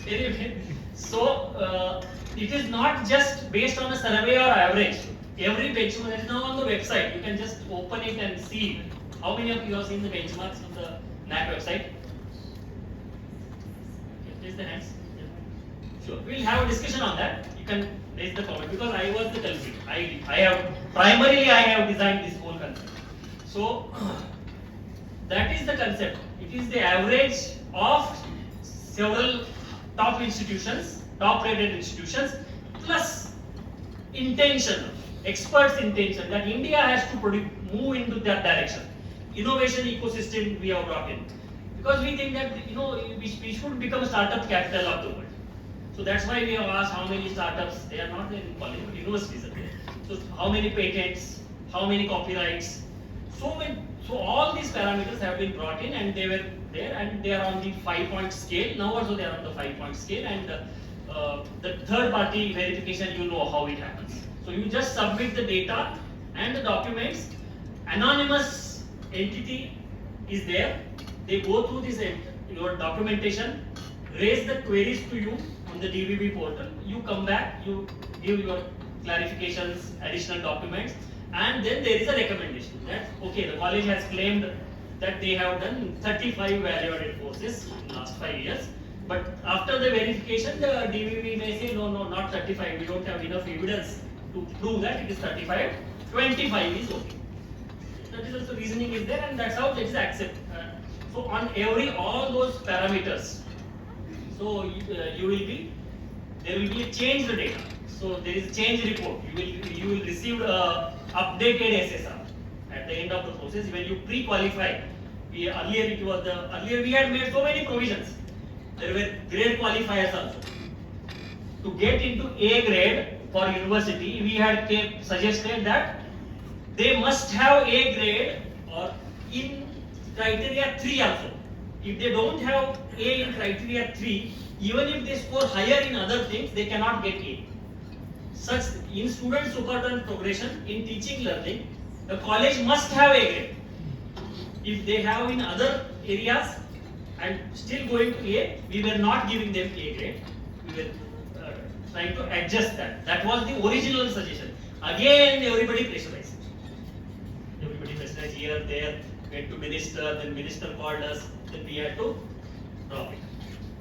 anyway, so it is not just based on a survey or average. Every benchmark that is now on the website, you can just open it and see. How many of you have seen the benchmarks on the NAAC website? Raise the hands. Sure, we'll have a discussion on that. You can raise the comment because I was the culprit. I have designed this whole concept. So that is the concept. It is the average of several top institutions, top rated institutions, plus intention, experts' intention that India has to move into that direction. Innovation ecosystem we have brought in, because we think that we should become startup capital of the world. So that's why we have asked how many startups. They are not there in college, but universities are there. So how many patents, how many copyrights. So all these parameters have been brought in, and they were there, and they are on the 5-point scale. Now also they are on the 5-point scale, and the third party verification, you know how it happens. So you just submit the data and the documents. Anonymous entity is there. They go through this your documentation, raise the queries to you on the DVB portal. You come back, you give your clarifications, additional documents, and then there is a recommendation that okay, the college has claimed that they have done 35 value-added courses in the last 5 years, but after the verification, the DVB may say no, not 35. We don't have enough evidence to prove that it is 35, 25 is okay. That is also reasoning is there, and that's how it is accepted. So on all those parameters, so there will be a changed data. So there is a change report. You will receive updated SSR at the end of the process when you pre-qualify. Earlier we had made so many provisions. There were grade qualifiers also. To get into A grade for university, we had suggested that they must have A grade or in criteria 3 also. If they don't have A in criteria 3, even if they score higher in other things, they cannot get A. Such in student supervision progression in teaching learning, the college must have A grade. If they have in other areas and still going to A, we were not giving them A grade. We were trying to adjust that. That was the original suggestion. Again, everybody pressurized. Here, there, went to minister, then minister called us, then we had to drop it.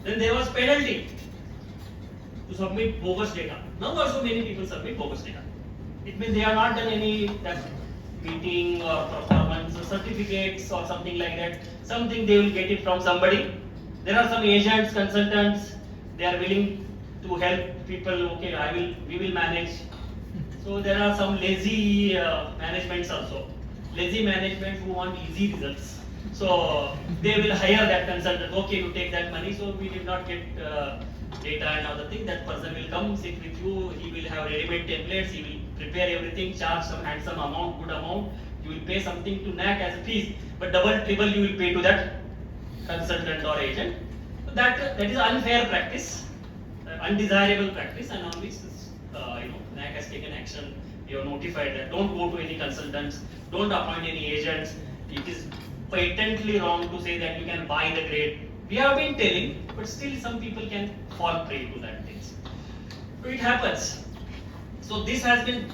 Then there was penalty to submit bogus data. Now also many people submit bogus data. It means they have not done any meeting or performance or certificates or something like that. Something they will get it from somebody. There are some agents, consultants, they are willing to help people. Okay, we will manage. So there are some lazy managements also. Lazy management who want easy results. So they will hire that consultant. Okay, you take that money. So we did not get data and other things. That person will come sit with you. He will have ready-made templates. He will prepare everything, charge some handsome amount, good amount. You will pay something to NAAC as a fees, but double, triple you will pay to that consultant or agent. So that is unfair practice, undesirable practice, and on which NAAC has taken action. You have notified that don't go to any consultants, don't appoint any agents. It is patently wrong to say that you can buy the grade. We have been telling, but still some people can fall prey to that things. So it happens. So it has been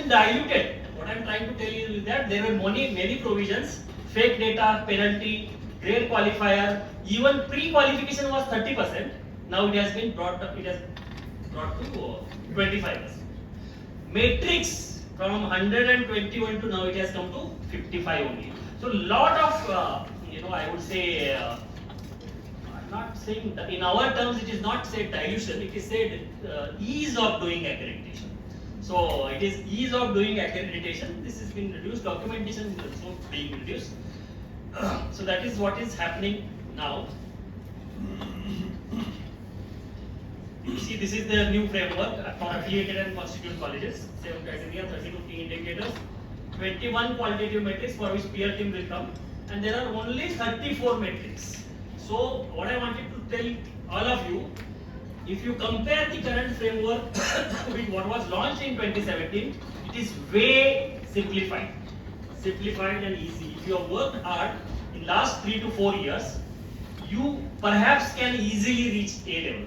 diluted. What I am trying to tell you is that there were many provisions, fake data, penalty, grade qualifier, even pre-qualification was 30%. Now it has been brought to 25%. Matrix from 121 to now it has come to 55 only. So lot of I would say I'm not saying that in our terms it is not said dilution, it is said ease of doing accreditation. So it is ease of doing accreditation. This has been reduced. Documentation is also being reduced. So that is what is happening now. You see, this is the new framework for affiliated and constituent colleges. 7 criteria, 32 key indicators, 21 qualitative metrics for which peer team will come, and there are only 34 metrics. So what I wanted to tell all of you, if you compare the current framework with what was launched in 2017, it is way simplified and easy. If you have worked hard in last 3 to 4 years, you perhaps can easily reach A level.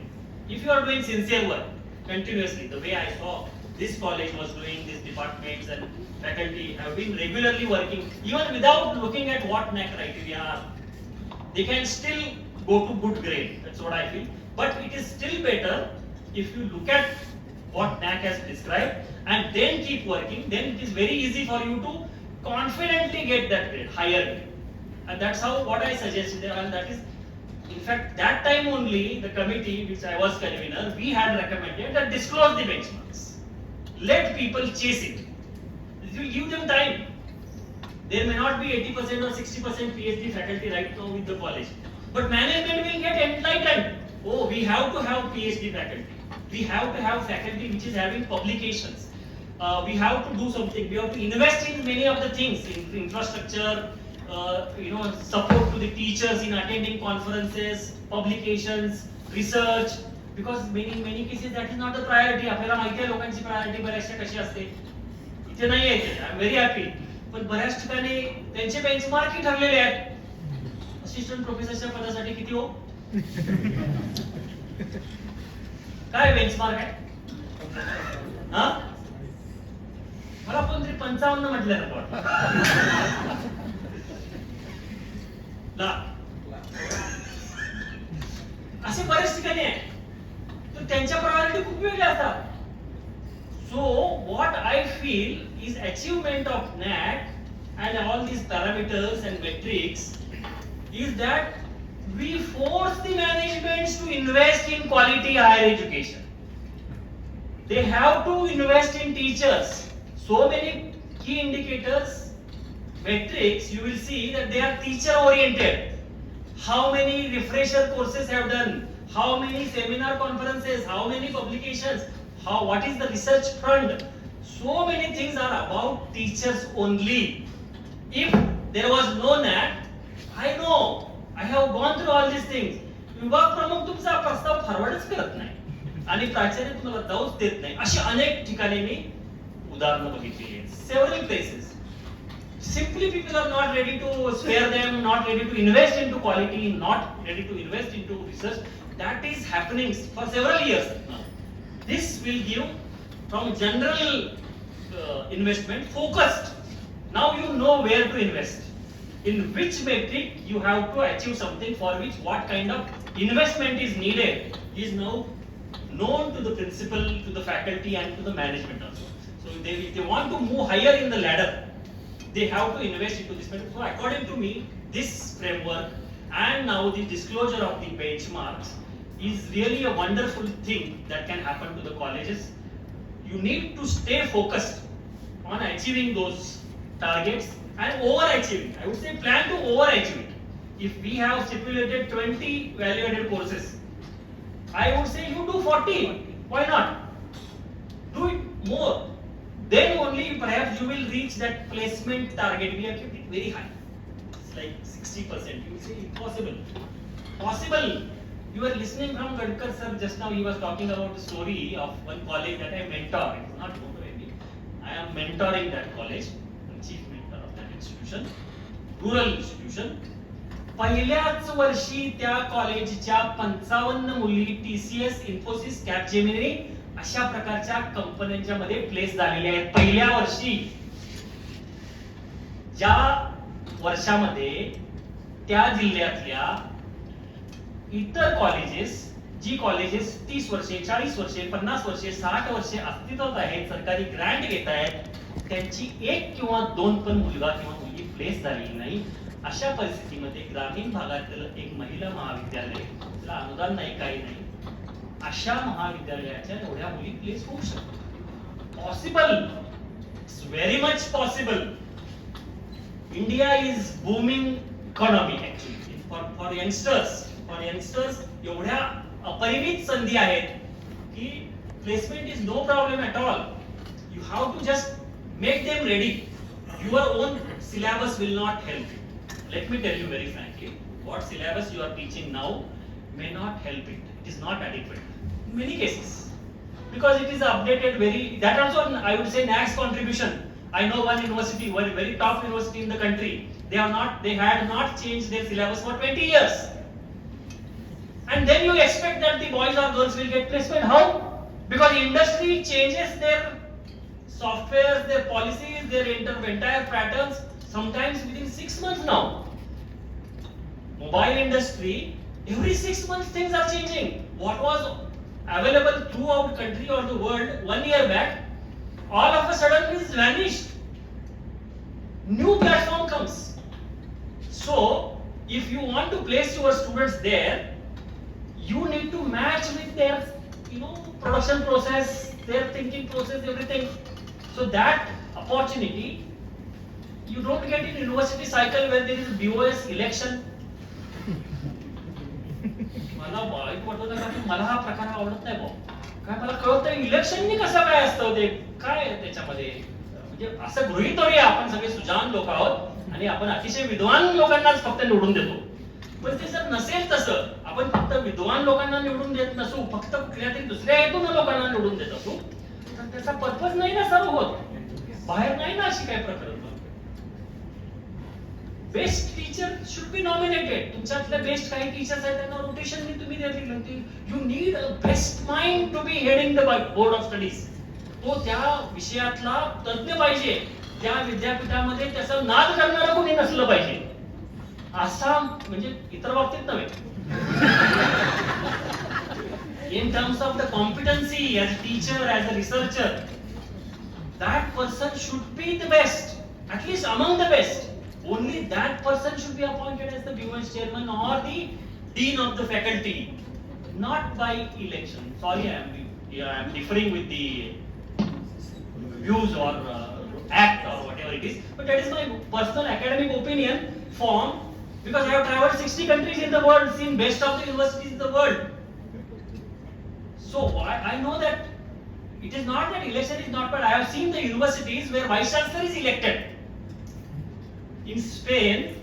If you are doing sincere work continuously, the way I saw this college was doing, these departments and faculty have been regularly working, even without looking at what NAAC criteria are, they can still go to good grade. That's what I feel. But it is still better if you look at what NAAC has prescribed and then keep working, then it is very easy for you to confidently get that grade, higher grade. And that's how what I suggested, and that is, in fact, that time only the committee which I was convener, we had recommended that disclose the benchmarks. Let people chase it. You give them time. There may not be 80% or 60% PhD faculty right now with the college, but management will get enlightened. Oh, we have to have PhD faculty. We have to have faculty which is having publications. We have to do something. We have to invest in many of the things, in infrastructure, support to the teachers in attending conferences, publications, research. Because many cases that is not the priority. आपल्याला माहिती आहे लोकांची priority बऱ्याचशा कशी असते. इथे नाही आहे ते. I am very happy. पण बऱ्याच ठिकाणी त्यांचे बेंचमार्क ठरलेले आहेत. असिस्टंट प्रोफेसरच्या पदासाठी किती हो? काय बेंचमार्क आहे? हा? मला पण तरी 55 म्हटलं ना. असे बरेच ठिकाणी आहे. तर त्यांच्या प्रायोरिटी खूप वेगळ्या असतात. So what I feel is achievement of NAAC and all these parameters and metrics is that we force the managements to invest in quality higher education. They have to invest in teachers. So many key indicators, metrics, you will see that they are teacher oriented. How many refresher courses have done? How many seminar conferences? How many publications? What is the research fund? So many things are about teachers only. If there was no NAAC, I know, I have gone through all these things. विभाग प्रमुख तुमचा प्रस्ताव फॉरवर्डच करत नाही आणि प्राचार्य तुम्हाला जाऊच देत नाही. अशी अनेक ठिकाणी मी उदाहरणं बघितलेली आहेत. Several places. Simply people are not ready to spare them, not ready to invest into quality, not ready to invest into research. That is happening for several years now. This will give from general investment focused. Now you know where to invest, in which metric you have to achieve something, for which what kind of investment is needed is now known to the principal, to the faculty and to the management also. So if they want to move higher in the ladder, they have to invest into this metric. So according to me, this framework and now the disclosure of the benchmarks is really a wonderful thing that can happen to the colleges. You need to stay focused on achieving those targets and overachieving. I would say plan to overachieve it. If we have stipulated 20 value-added courses, I would say you do 40. Why not? Do it more. Then only perhaps you will reach that placement target. We have kept it very high. It's like 60%. You will say impossible. Possible. You were listening from Gadkar sir just now. He was talking about the story of one college that I mentor. It's not motivating. I am mentoring that college. I'm chief mentor of that institution. Rural institution. पहिल्याच वर्षी त्या कॉलेजच्या 55 मुली TCS, Infosys, Capgemini अशा प्रकारच्या कंपन्यांच्या मध्ये place झालेल्या आहेत पहिल्या वर्षी. ज्या वर्षामध्ये त्या जिल्ह्यातल्या इतर कॉलेजेस, जी कॉलेजेस 30 वर्षे, 40 वर्षे, 50 वर्षे, 60 वर्षे अस्तित्वात आहेत, सरकारी ग्रँट घेत आहेत, त्यांची एक किंवा दोन पण मुलगा किंवा मुलगी प्लेस झालेली नाही. अशा परिस्थितीमध्ये ग्रामीण भागातील एक महिला महाविद्यालय, त्याला अनुदान नाही, काही नाही, अशा महाविद्यालयाच्या एवढ्या मुली प्लेस होऊ शकतात. Possible, it's very much possible. India is booming economy actually for youngsters एवढ्या अपरिमित संधी आहेत की placement is no problem at all. You have to just make them ready. Your own syllabus will not help you. Let me tell you very frankly, what syllabus you are teaching now may not help it. It is not adequate in many cases because it is updated that also I would say NAAC's contribution. I know one university, one very top university in the country, they had not changed their syllabus for 20 years. And then you expect that the boys or girls will get placement. How? Because industry changes their softwares, their policies, their entire patterns, sometimes within 6 months now. Mobile industry, every 6 months things are changing. What was available throughout the country or the world 1 year back, all of a sudden is vanished. New platform comes. So, if you want to place your students there, you need to match with their, production process, their thinking process, everything. So that opportunity you don't get in university cycle where there is BOS election. मला वाईट वाटत नाही, मला हा प्रकार आवडत नाही भाऊ. काय मला कळत नाही इलेक्शननी कसं काय असतं, ते काय त्याच्यामध्ये, म्हणजे असं गृहीत धरूया आपण सगळे सुजान लोक आहोत आणि आपण अतिशय विद्वान लोकांनाच फक्त निवडून देतो. पण ते जर नसेल तसं, आपण फक्त विद्वान लोकांना निवडून देत नसू, फक्त कुठल्या तरी दुसऱ्या हेतून लोकांना निवडून देत असू, तर त्याचा पर्पज नाही ना सर्व होत. बाहेर नाही ना अशी काय प्रकार. Best teacher should be nominated. तुमच्यातले बेस्ट काही टीचर्स आहेत त्यांना रोटेशननी तुम्ही दिली. You need a best mind to be heading the board of studies. तो त्या विषयातला तज्ञ पाहिजे. त्या विद्यापीठामध्ये त्याचा नाद करणारा कोणी नसलं पाहिजे. असा म्हणजे इतर बाबतीत नव्हे. In terms of the competency as a teacher, as a researcher, that person should be the best, at least among the best. Only that person should be appointed as the vice chairman or the dean of the faculty, not by election. Sorry, I am differing with the views or act or whatever it is, but that is my personal academic opinion formed because I have traveled 60 countries in the world, seen best of the universities in the world. So I know that it is not that election is not bad. I have seen the universities where vice chancellor is elected. In Spain,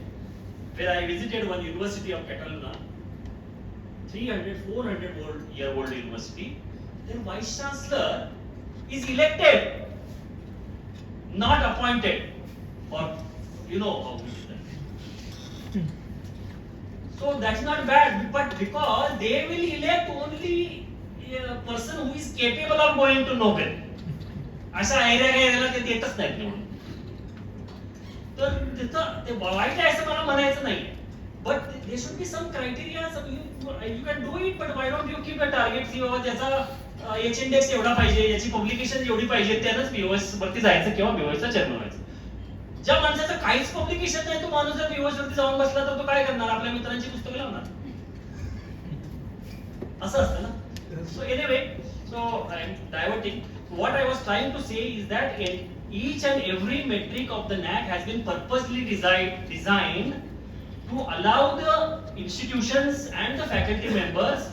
where I visited one university of Catalunya, 400-year-old university, their vice chancellor is elected, not appointed, or you know how we do that. So that's not bad, but because they will elect only a person who is capable of going to Nobel. अशा area ते देतच नाहीत निवडून. तर तिथं ते वाईट आहे असं मला म्हणायचं नाही. But there should be some criteria. You can do it, but why don't you keep a target की बाबा त्याचा एच इंडेक्स एवढा पाहिजे, याची पब्लिकेशन एवढी पाहिजे, त्यानंच बीओएस वरती जायचं किंवा बीओएस चा चेअरमन व्हायचं. ज्या माणसाचं काहीच पब्लिकेशन नाही, तो माणूस जर बीओएस वरती जाऊन बसला तर तो काय करणार? आपल्या मित्रांची पुस्तकं लावणार. असं असतं ना. So anyway, so I am diverting. What I was trying to say is that each and every metric of the NAAC has been purposely designed to allow the institutions and the faculty members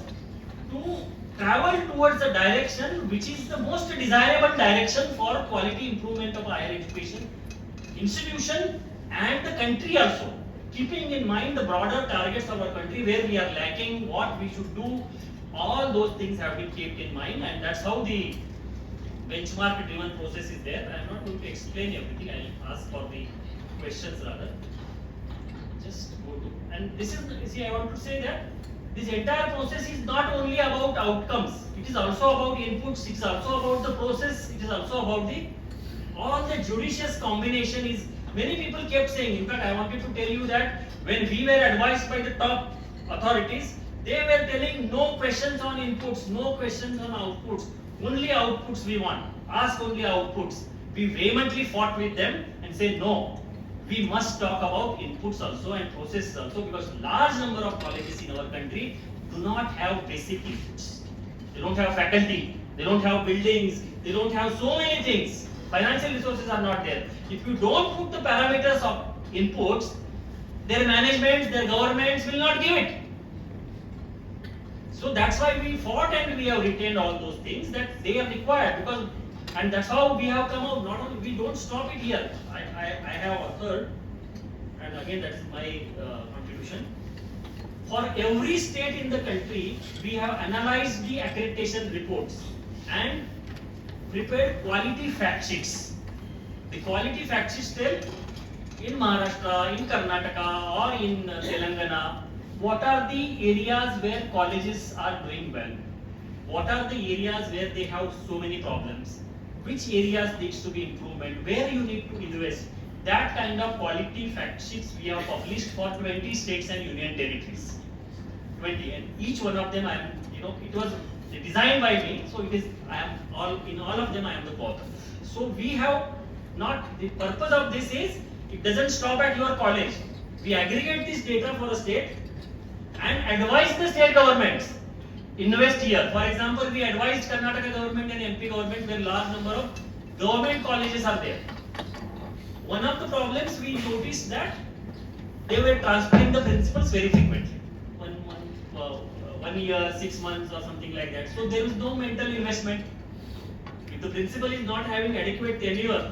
to travel towards a direction which is the most desirable direction for quality improvement of higher education institution and the country also, keeping in mind the broader targets of our country, where we are lacking, what we should do. All those things have been kept in mind, and that's how the benchmark driven process is there. I am not going to explain everything. I will ask for the questions rather. Just go to, and this is, see, I want to say that this entire process is not only about outcomes, it is also about inputs, it is also about the process, it is also about the all the judicious combination is. Many people kept saying, in fact I wanted to tell you that when we were advised by the top authorities, they were telling no questions on inputs, no questions on outputs, only outputs we want, ask only outputs. We vehemently fought with them and say no, we must talk about inputs also and processes also, because large number of colleges in our country do not have basic inputs. They don't have faculty, they don't have buildings, they don't have so many things. Financial resources are not there. If you don't put the parameters of inputs, their management, their governments will not give it. So that's why we fought and we have retained all those things that they are required, because, and that's how we have come out. Not only, we don't stop it here. I have a third, and again that is my contribution. For every state in the country, we have analyzed the accreditation reports and prepared quality fact sheets. The quality fact sheets tell in Maharashtra, in Karnataka, or in Telangana, what are the areas where colleges are doing well? What are the areas where they have so many problems? Which areas needs to be improvement? Where you need to invest? That kind of quality fact sheets we have published for 20 states and union territories. 20, and each one of them I am, it was designed by me, so it is, in all of them I am the author. So we have not, the purpose of this is, it doesn't stop at your college. We aggregate this data for a state and advise the state governments, invest here. For example, we advised Karnataka government and MP government where large number of government colleges are there. One of the problems we noticed that they were transferring the principals very frequently. 1 year, 6 months or something like that. So there is no mental investment. If the principal is not having adequate tenure,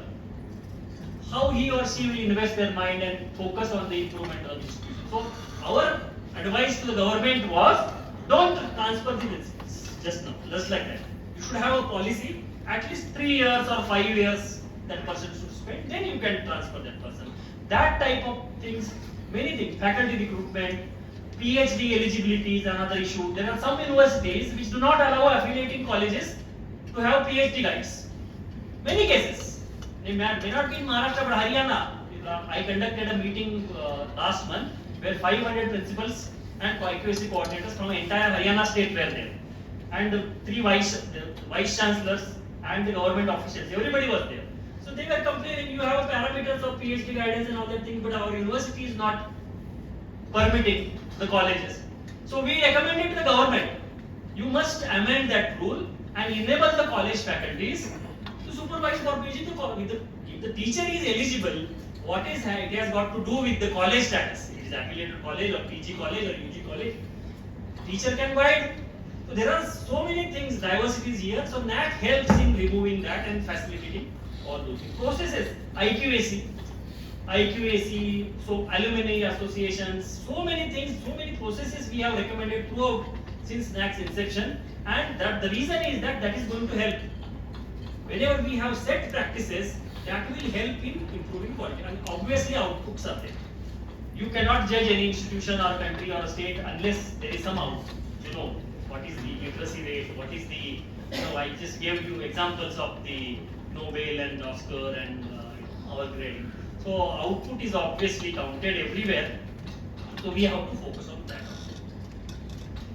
how he or she will invest their mind and focus on the improvement of the institution? So our advice to the government was, don't transfer the principals just like that. You should have a policy, at least 3 years or 5 years that person should spend, then you can transfer that person. That type of things, many things, faculty recruitment, PhD eligibility is another issue. There are some universities which do not allow affiliating colleges to have PhD guides. Many cases. They may not be in Maharashtra, but Haryana. I conducted a meeting last month where 500 principals and IQAC coordinators from entire Haryana state were there, and the 3 vice chancellors and the government officials. Everybody was there. So they were complaining, you have parameters of PhD guidance and all that thing, but our university is not permitting the colleges. So we recommended to the government, you must amend that rule and enable the college faculties to supervise for PhD. If the teacher is eligible, what is it has got to do with the college status? It is affiliated college or PG college or UG college. Teacher can guide. So there are so many things, diversities here. So NAAC helps in removing that and facilitating all those things. Processes, IQAC, so alumni associations, so many things, so many processes we have recommended throughout since NAAC's inception, and that the reason is that that is going to help. Whenever we have set practices, that will help in improving quality, and obviously outputs are there. You cannot judge any institution or country or state unless there is some output. You know, what is the literacy rate, what is the, I just gave you examples of the Nobel and Oscar and our grading. So output is obviously counted everywhere. So we have to focus on that.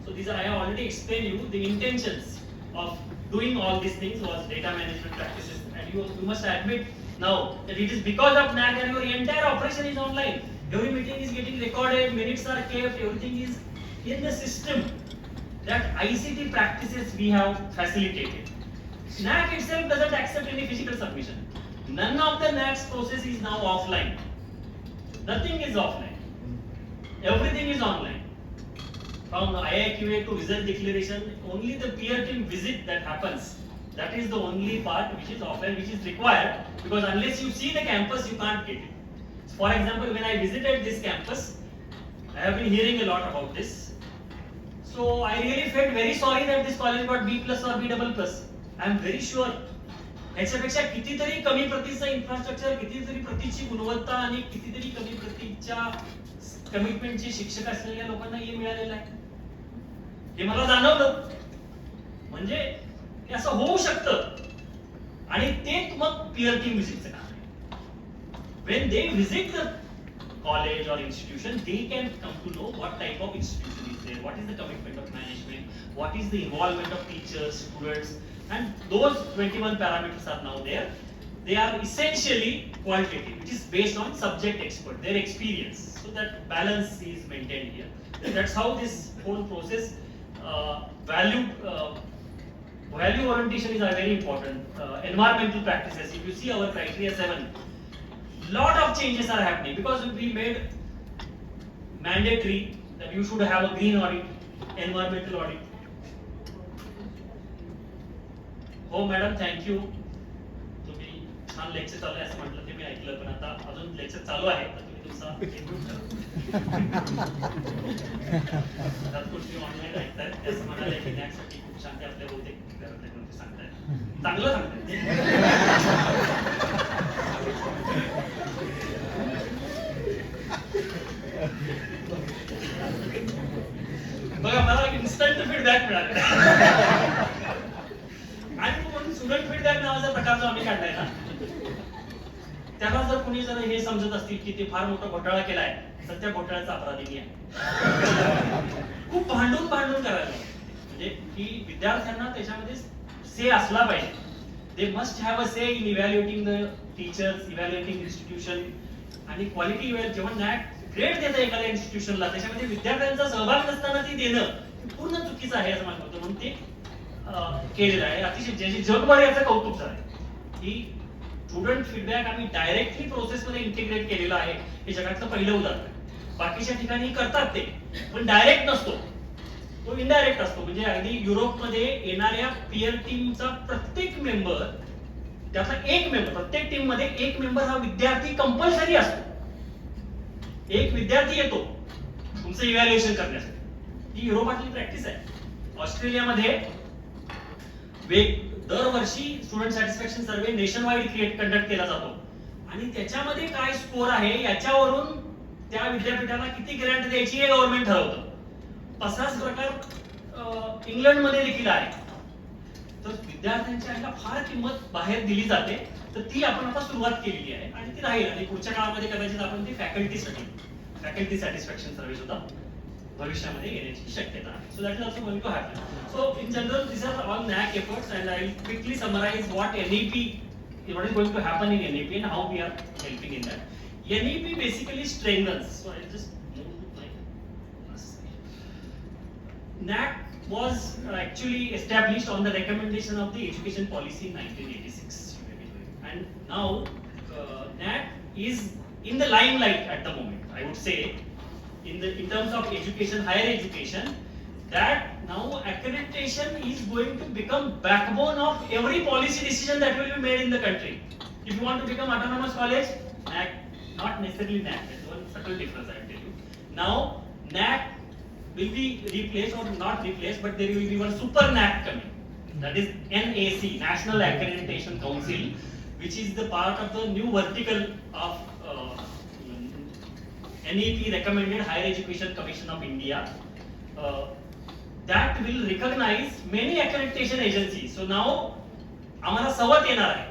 So these are, I have already explained you the intentions of doing all these things was data management practices, and you must admit now that it is because of NAAC and your entire operation is online. Every meeting is getting recorded, minutes are kept, everything is in the system. That ICT practices we have facilitated. NAAC itself doesn't accept any physical submission. None of the NAAC's process is now offline. Nothing is offline. Everything is online. From IQAC to result declaration, only the peer team visit that happens. That is the only part which is offline, which is required, because unless you see the campus, you can't get it. For example, when I visited this campus, I have been hearing a lot about this. So I really felt very sorry that this college got B+ or B++. I am very sure ह्याच्यापेक्षा कितीतरी कमी प्रतीचं infrastructure, कितीतरी प्रतीची गुणवत्ता आणि कितीतरी कमी प्रतीच्या कमिटमेंटचे शिक्षक असलेल्या लोकांना हे मिळालेलं आहे. हे मला जाणवलं. म्हणजे हे असं होऊ शकतं, आणि ते मग पीअर टीम व्हिजिटचं काम आहे. When they visit the college or institution, they can come to know what type of institution is there, what is the commitment of management, what is the involvement of teachers, students, and those 21 parameters are now there. They are essentially qualitative, which is based on subject expert, their experience. So that balance is maintained here. And that's how this whole process, value orientation is very important. Environmental practices, if you see our criteria 7, lot of changes are happening because we made mandatory that you should have a green audit, environmental audit. हो madam, thank you. तुम्ही छान lecture चालू आहे असं म्हटलं ते मी ऐकलं, पण आता अजून लेक्चर चालू आहे तर तुम्ही तुमचा गोष्टी ऑनलाईन ऐकतायत असं म्हणाले की NAACसाठी खूप छान ते आपल्या बहुतेक घरातले कोणते सांगतायत, चांगलं सांगतायत. बघा, मला इन्स्टंट फीडबॅक मिळाला. आणि म्हणून स्टुडंट फीडबॅक नावाचा प्रकार जो आम्ही काढलाय ना, त्याला जर कोणी जर हे समजत असतील की ते फार मोठा घोटाळा केलाय, तर त्या घोटाळ्याचा अपराधी मी आहे. खूप भांडून करायला, म्हणजे की विद्यार्थ्यांना त्याच्यामध्ये से असला पाहिजे. They must have a say in evaluating the teachers, evaluating institution, आणि क्वालिटी जेव्हा NAAC ग्रेड देतं एखाद्या इन्स्टिट्यूशनला, त्याच्यामध्ये विद्यार्थ्यांचा सहभाग नसताना ती देणं पूर्ण चुकीचं आहे असं मला वाटतं. म्हणून ते केलेलं आहे. अतिशय ज्याची जगभर याचं कौतुक झालंय की स्टुडंट फीडबॅक आम्ही डायरेक्टली प्रोसेसमध्ये इंटिग्रेट केलेलं आहे. हे जगातलं पहिलं उदाहरण आहे. बाकीच्या ठिकाणी करतात ते, पण डायरेक्ट नसतो, तो इनडायरेक्ट असतो. म्हणजे अगदी युरोपमध्ये येणाऱ्या पीअर टीमचा प्रत्येक मेंबर, त्यातला एक मेंबर, प्रत्येक टीम मध्ये एक मेंबर हा विद्यार्थी कंपल्सरी असतो. एक विद्यार्थी येतो तुमचं इव्हॅल्युएशन करण्यासाठी. ही युरोपातली प्रॅक्टिस आहे. ऑस्ट्रेलियामध्ये दरवर्षी स्टुडंट सॅटिस्फॅक्शन सर्वे नेशन वाईड कंडक्ट केला जातो, आणि त्याच्यामध्ये काय स्कोर आहे याच्यावरून त्या विद्यापीठाला किती ग्रँट द्यायची हे गव्हर्नमेंट ठरवतं. तसाच प्रकार इंग्लंडमध्ये देखील आहे. तर विद्यार्थ्यांच्या ह्याला फार किंमत बाहेर दिली जाते, तर ती आपण आता सुरुवात केलेली आहे आणि ती राहील. आणि पुढच्या काळामध्ये कदाचित आपण ती फॅकल्टी सॅटिस्फॅक्शन सर्वे सुद्धा भविष्यामध्ये येण्याची शक्यता आहे. So that is also going to happen. So in general, these are all NAAC efforts, and I will quickly summarize what NEP what is going to happen in NAP and how we are helping in that. NAP basically strengthens. So I'll just move to my NAAC was actually established on the recommendation of the education policy in 1986, and now NAAC is in the limelight at the moment. I would say, in terms of education, higher education, that now accreditation is going to become backbone of every policy decision that will be made in the country. If you want to become autonomous college, NAAC, not necessarily NAAC. There's one subtle difference I will tell you. Now NAAC will be replaced or not replaced, but there will be one super NAAC coming. That is NAC, National Accreditation Council, which is the part of the new vertical of NEP, recommended Higher Education Commission of India. That will recognize many accreditation agencies. So now आम्हाला सवत येणार आहे.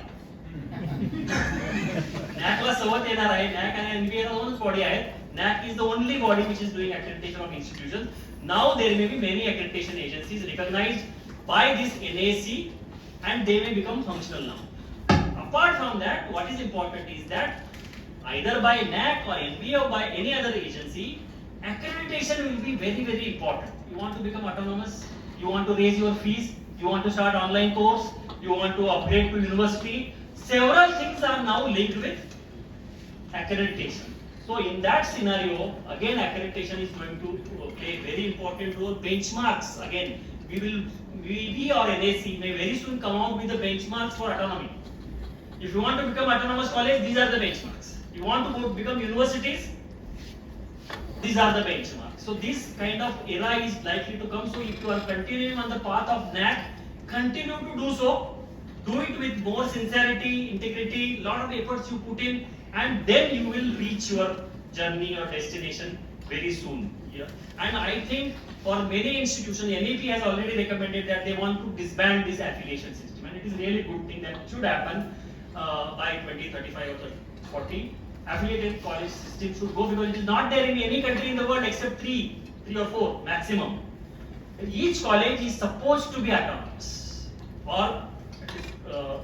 NAAC ला सवत येणार आहे. NAAC आणि NBA ला दोनच बॉडी आहेत. NAAC is the only body which is doing accreditation of institutions. Now there may be many accreditation agencies recognized by this NAC, and they may become functional now. Apart from that, what is important is that either by NAAC or NBA or by any other agency, accreditation will be very, very important. You want to become autonomous, you want to raise your fees, you want to start online course, you want to upgrade to university. Several things are now linked with accreditation. So in that scenario, again accreditation is going to play a very important role. Benchmarks, again, we or NAC may very soon come out with the benchmarks for autonomy. If you want to become autonomous college, these are the benchmarks. You want to become universities, these are the benchmarks. So this kind of era is likely to come. So if you are continuing on the path of NAAC, continue to do so. Do it with more sincerity, integrity, lot of efforts you put in, and then you will reach your journey or destination very soon. Yeah. And I think for many institutions, NEP has already recommended that they want to disband this affiliation system, and it is really good thing that should happen by 2035 or 40. Affiliated college system should go, because it is not there in any country in the world except three or four maximum. And each college is supposed to be autonomous, or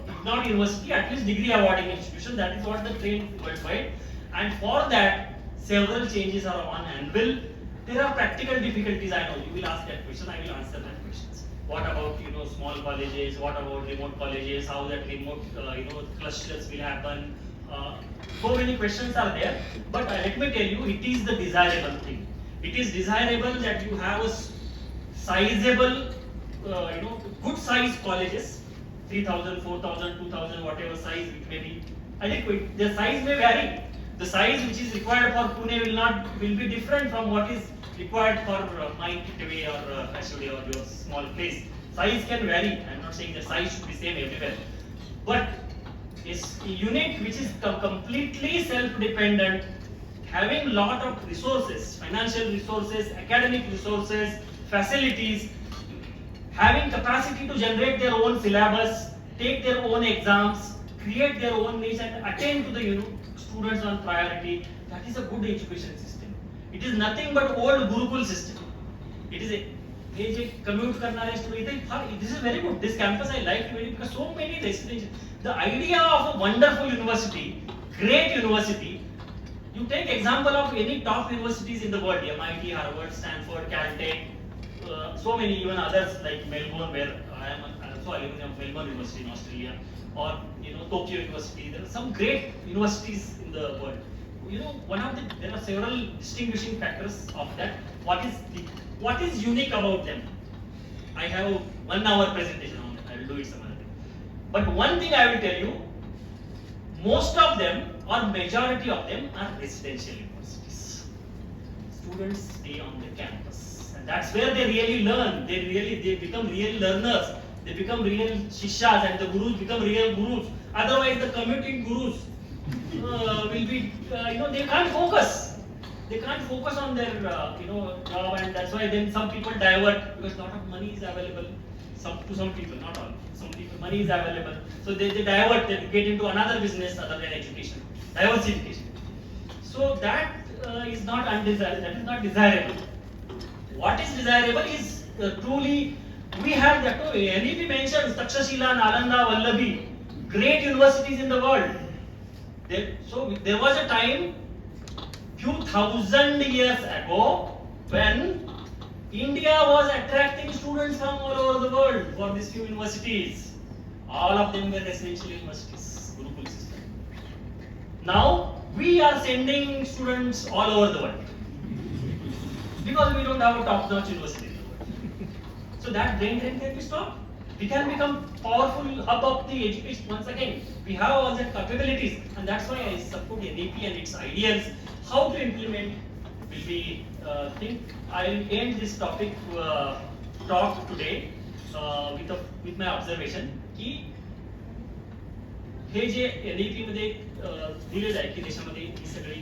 if not university, at least degree awarding institution. That is what the trend worldwide. And for that, several changes are on anvil. There are practical difficulties. I know you will ask that question. I will answer that questions. What about small colleges? What about remote colleges? How that remote clusters will happen? So many questions are there, but let me tell you, it is the desirable thing. It is desirable that you have a sizable, good size colleges, 3,000, 4,000, 2,000, whatever size it may be adequate. The size may vary. The size which is required for Pune will be different from what is required for my Kitwe or Ashode or your small place. Size can vary. I am not saying the size should be same everywhere, but is a unit which is completely self-dependent, having lot of resources, financial resources, academic resources, facilities, having capacity to generate their own syllabus, take their own exams, create their own niche, and attend to the students on priority. That is a good education system. It is nothing but old Gurukul system. It is a commute karnare student. This is very good. This campus I like very, because so many destinations. The idea of a wonderful university, great university, you take example of any top universities in the world, MIT, Harvard, Stanford, Caltech, so many even others like Melbourne, where I am also alumni of Melbourne University in Australia, or Tokyo University. There are some great universities in the world. There are several distinguishing factors of that. What is unique about them? I have a 1 hour presentation on it. I will do it some other day. But one thing I will tell you, most of them or majority of them are residential universities. Students stay on the campus, and that's where they really learn. They become real learners. They become real shishas, and the gurus become real gurus. Otherwise, the commuting gurus will be, they can't focus. They can't focus on their, job, and that's why then some people divert, because a lot of money is available. To some people, not all. Some people, money is available, so they divert. They get into another business other than education, diversification. So that is not undesirable. That is not desirable. What is desirable is truly, we have that. NEP mentions Takshashila, Nalanda, Vallabhi, great universities in the world. So there was a time few thousand years ago when India was attracting students from all over the world for these few universities. All of them were residential universities, Gurukul system. Now we are sending students all over the world because we don't have a top-notch university in the world. So that brain drain can be stopped. We can become powerful hub of the education once again. We have all that capabilities, and that's why I support NAAC and its ideals. How to implement will be think. I will end this topic talk today with my observation की हे जे NAAC मध्ये दिलेलं आहे की देशामध्ये ही सगळी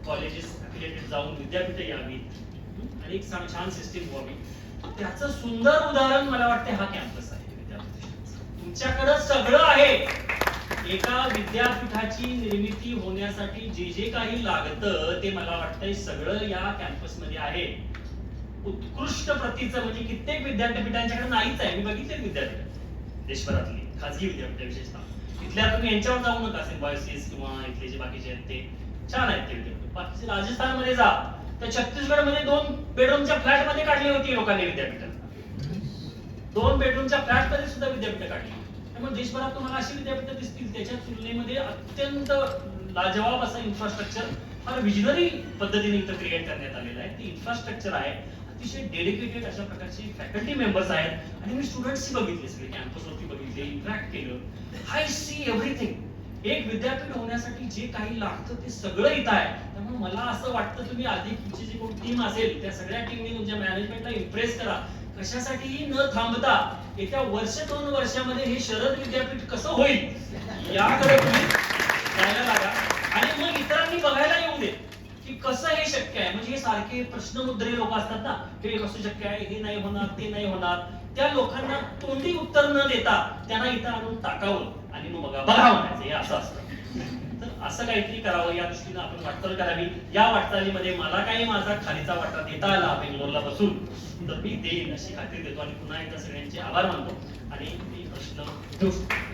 colleges affiliated जाऊन विद्यापीठ यावीत आणि एक छान सिस्टीम व्हावी. त्याचं सुंदर उदाहरण मला वाटतं हा कॅम्पस आहे विद्यापीठाचा. तुमच्याकडे सगळं आहे. एका विद्यापीठाची निर्मिती होण्यासाठी जे जे काही लागतं ते मला वाटतंय सगळं या कॅम्पस मध्ये आहे. उत्कृष्ट प्रतीचं म्हणजे कित्येक विद्यापीठांच्याकडे नाहीच आहे. मी बघितले विद्यापीठ देशभरातली खाजगी विद्यापीठ विशेषतः तिथल्या तुम्ही यांच्यावर जाऊ नका सिम्बायोसिस किंवा इथले जे बाकीचे आहेत ते छान आहेत ते विद्यापीठ. बाकीचे राजस्थानमध्ये जा तर छत्तीसगड मध्ये 2 बेडरूमच्या फ्लॅट मध्ये काढली होती लोकांनी विद्यापीठात. 2 बेडरूमच्या फ्लॅट मध्ये सुद्धा विद्यापीठ काढली. त्यामुळे देशभरात तुम्हाला अशी विद्यापीठ दिसतील त्याच्या तुलनेमध्ये अत्यंत लाजवाब असं इन्फ्रास्ट्रक्चर फार विजनरी पद्धतीने इथं क्रिएट करण्यात आलेलं आहे. ते इन्फ्रास्ट्रक्चर आहे. अतिशय डेडिकेटेड अशा प्रकारचे फॅकल्टी मेंबर्स आहेत आणि मी स्टुडंट्सही बघितले सगळे कॅम्पसवरती बघितले इंटरॅक्ट केलं. I see everything. एक विद्यापीठ होण्यासाठी जे काही लागतं ते सगळं इथं आहे. त्यामुळे मला असं वाटतं तुम्ही आधी तुमची जी कोण टीम असेल त्या सगळ्या टीमनी तुमच्या मॅनेजमेंटला इम्प्रेस करा. कशासाठीही न थांबता येत्या 1-2 वर्षामध्ये हे शरद विद्यापीठ कसं होईल याकडे तुम्ही जायला लागा आणि मग इतरांनी बघायला येऊ दे की कसं हे शक्य आहे. म्हणजे हे सारखे प्रश्नमुद्रे लोक असतात ना, हे कसं शक्य आहे, हे नाही होणार, ते नाही होणार. त्या लोकांना तोंडी उत्तर न देता त्यांना इथं आणून टाकावं आणि मग बघा म्हणायचं हे असं असतं. तर असं काहीतरी करावं या दृष्टीनं आपण वाटचाल करावी. या वाटचालीमध्ये मला काही माझा खालीचा वाटा देता आला बेंगलोरला बसून तर मी देईन अशी खात्री देतो आणि पुन्हा एकदा सगळ्यांचे आभार मानतो आणि मी प्रश्न घेऊ शकतो.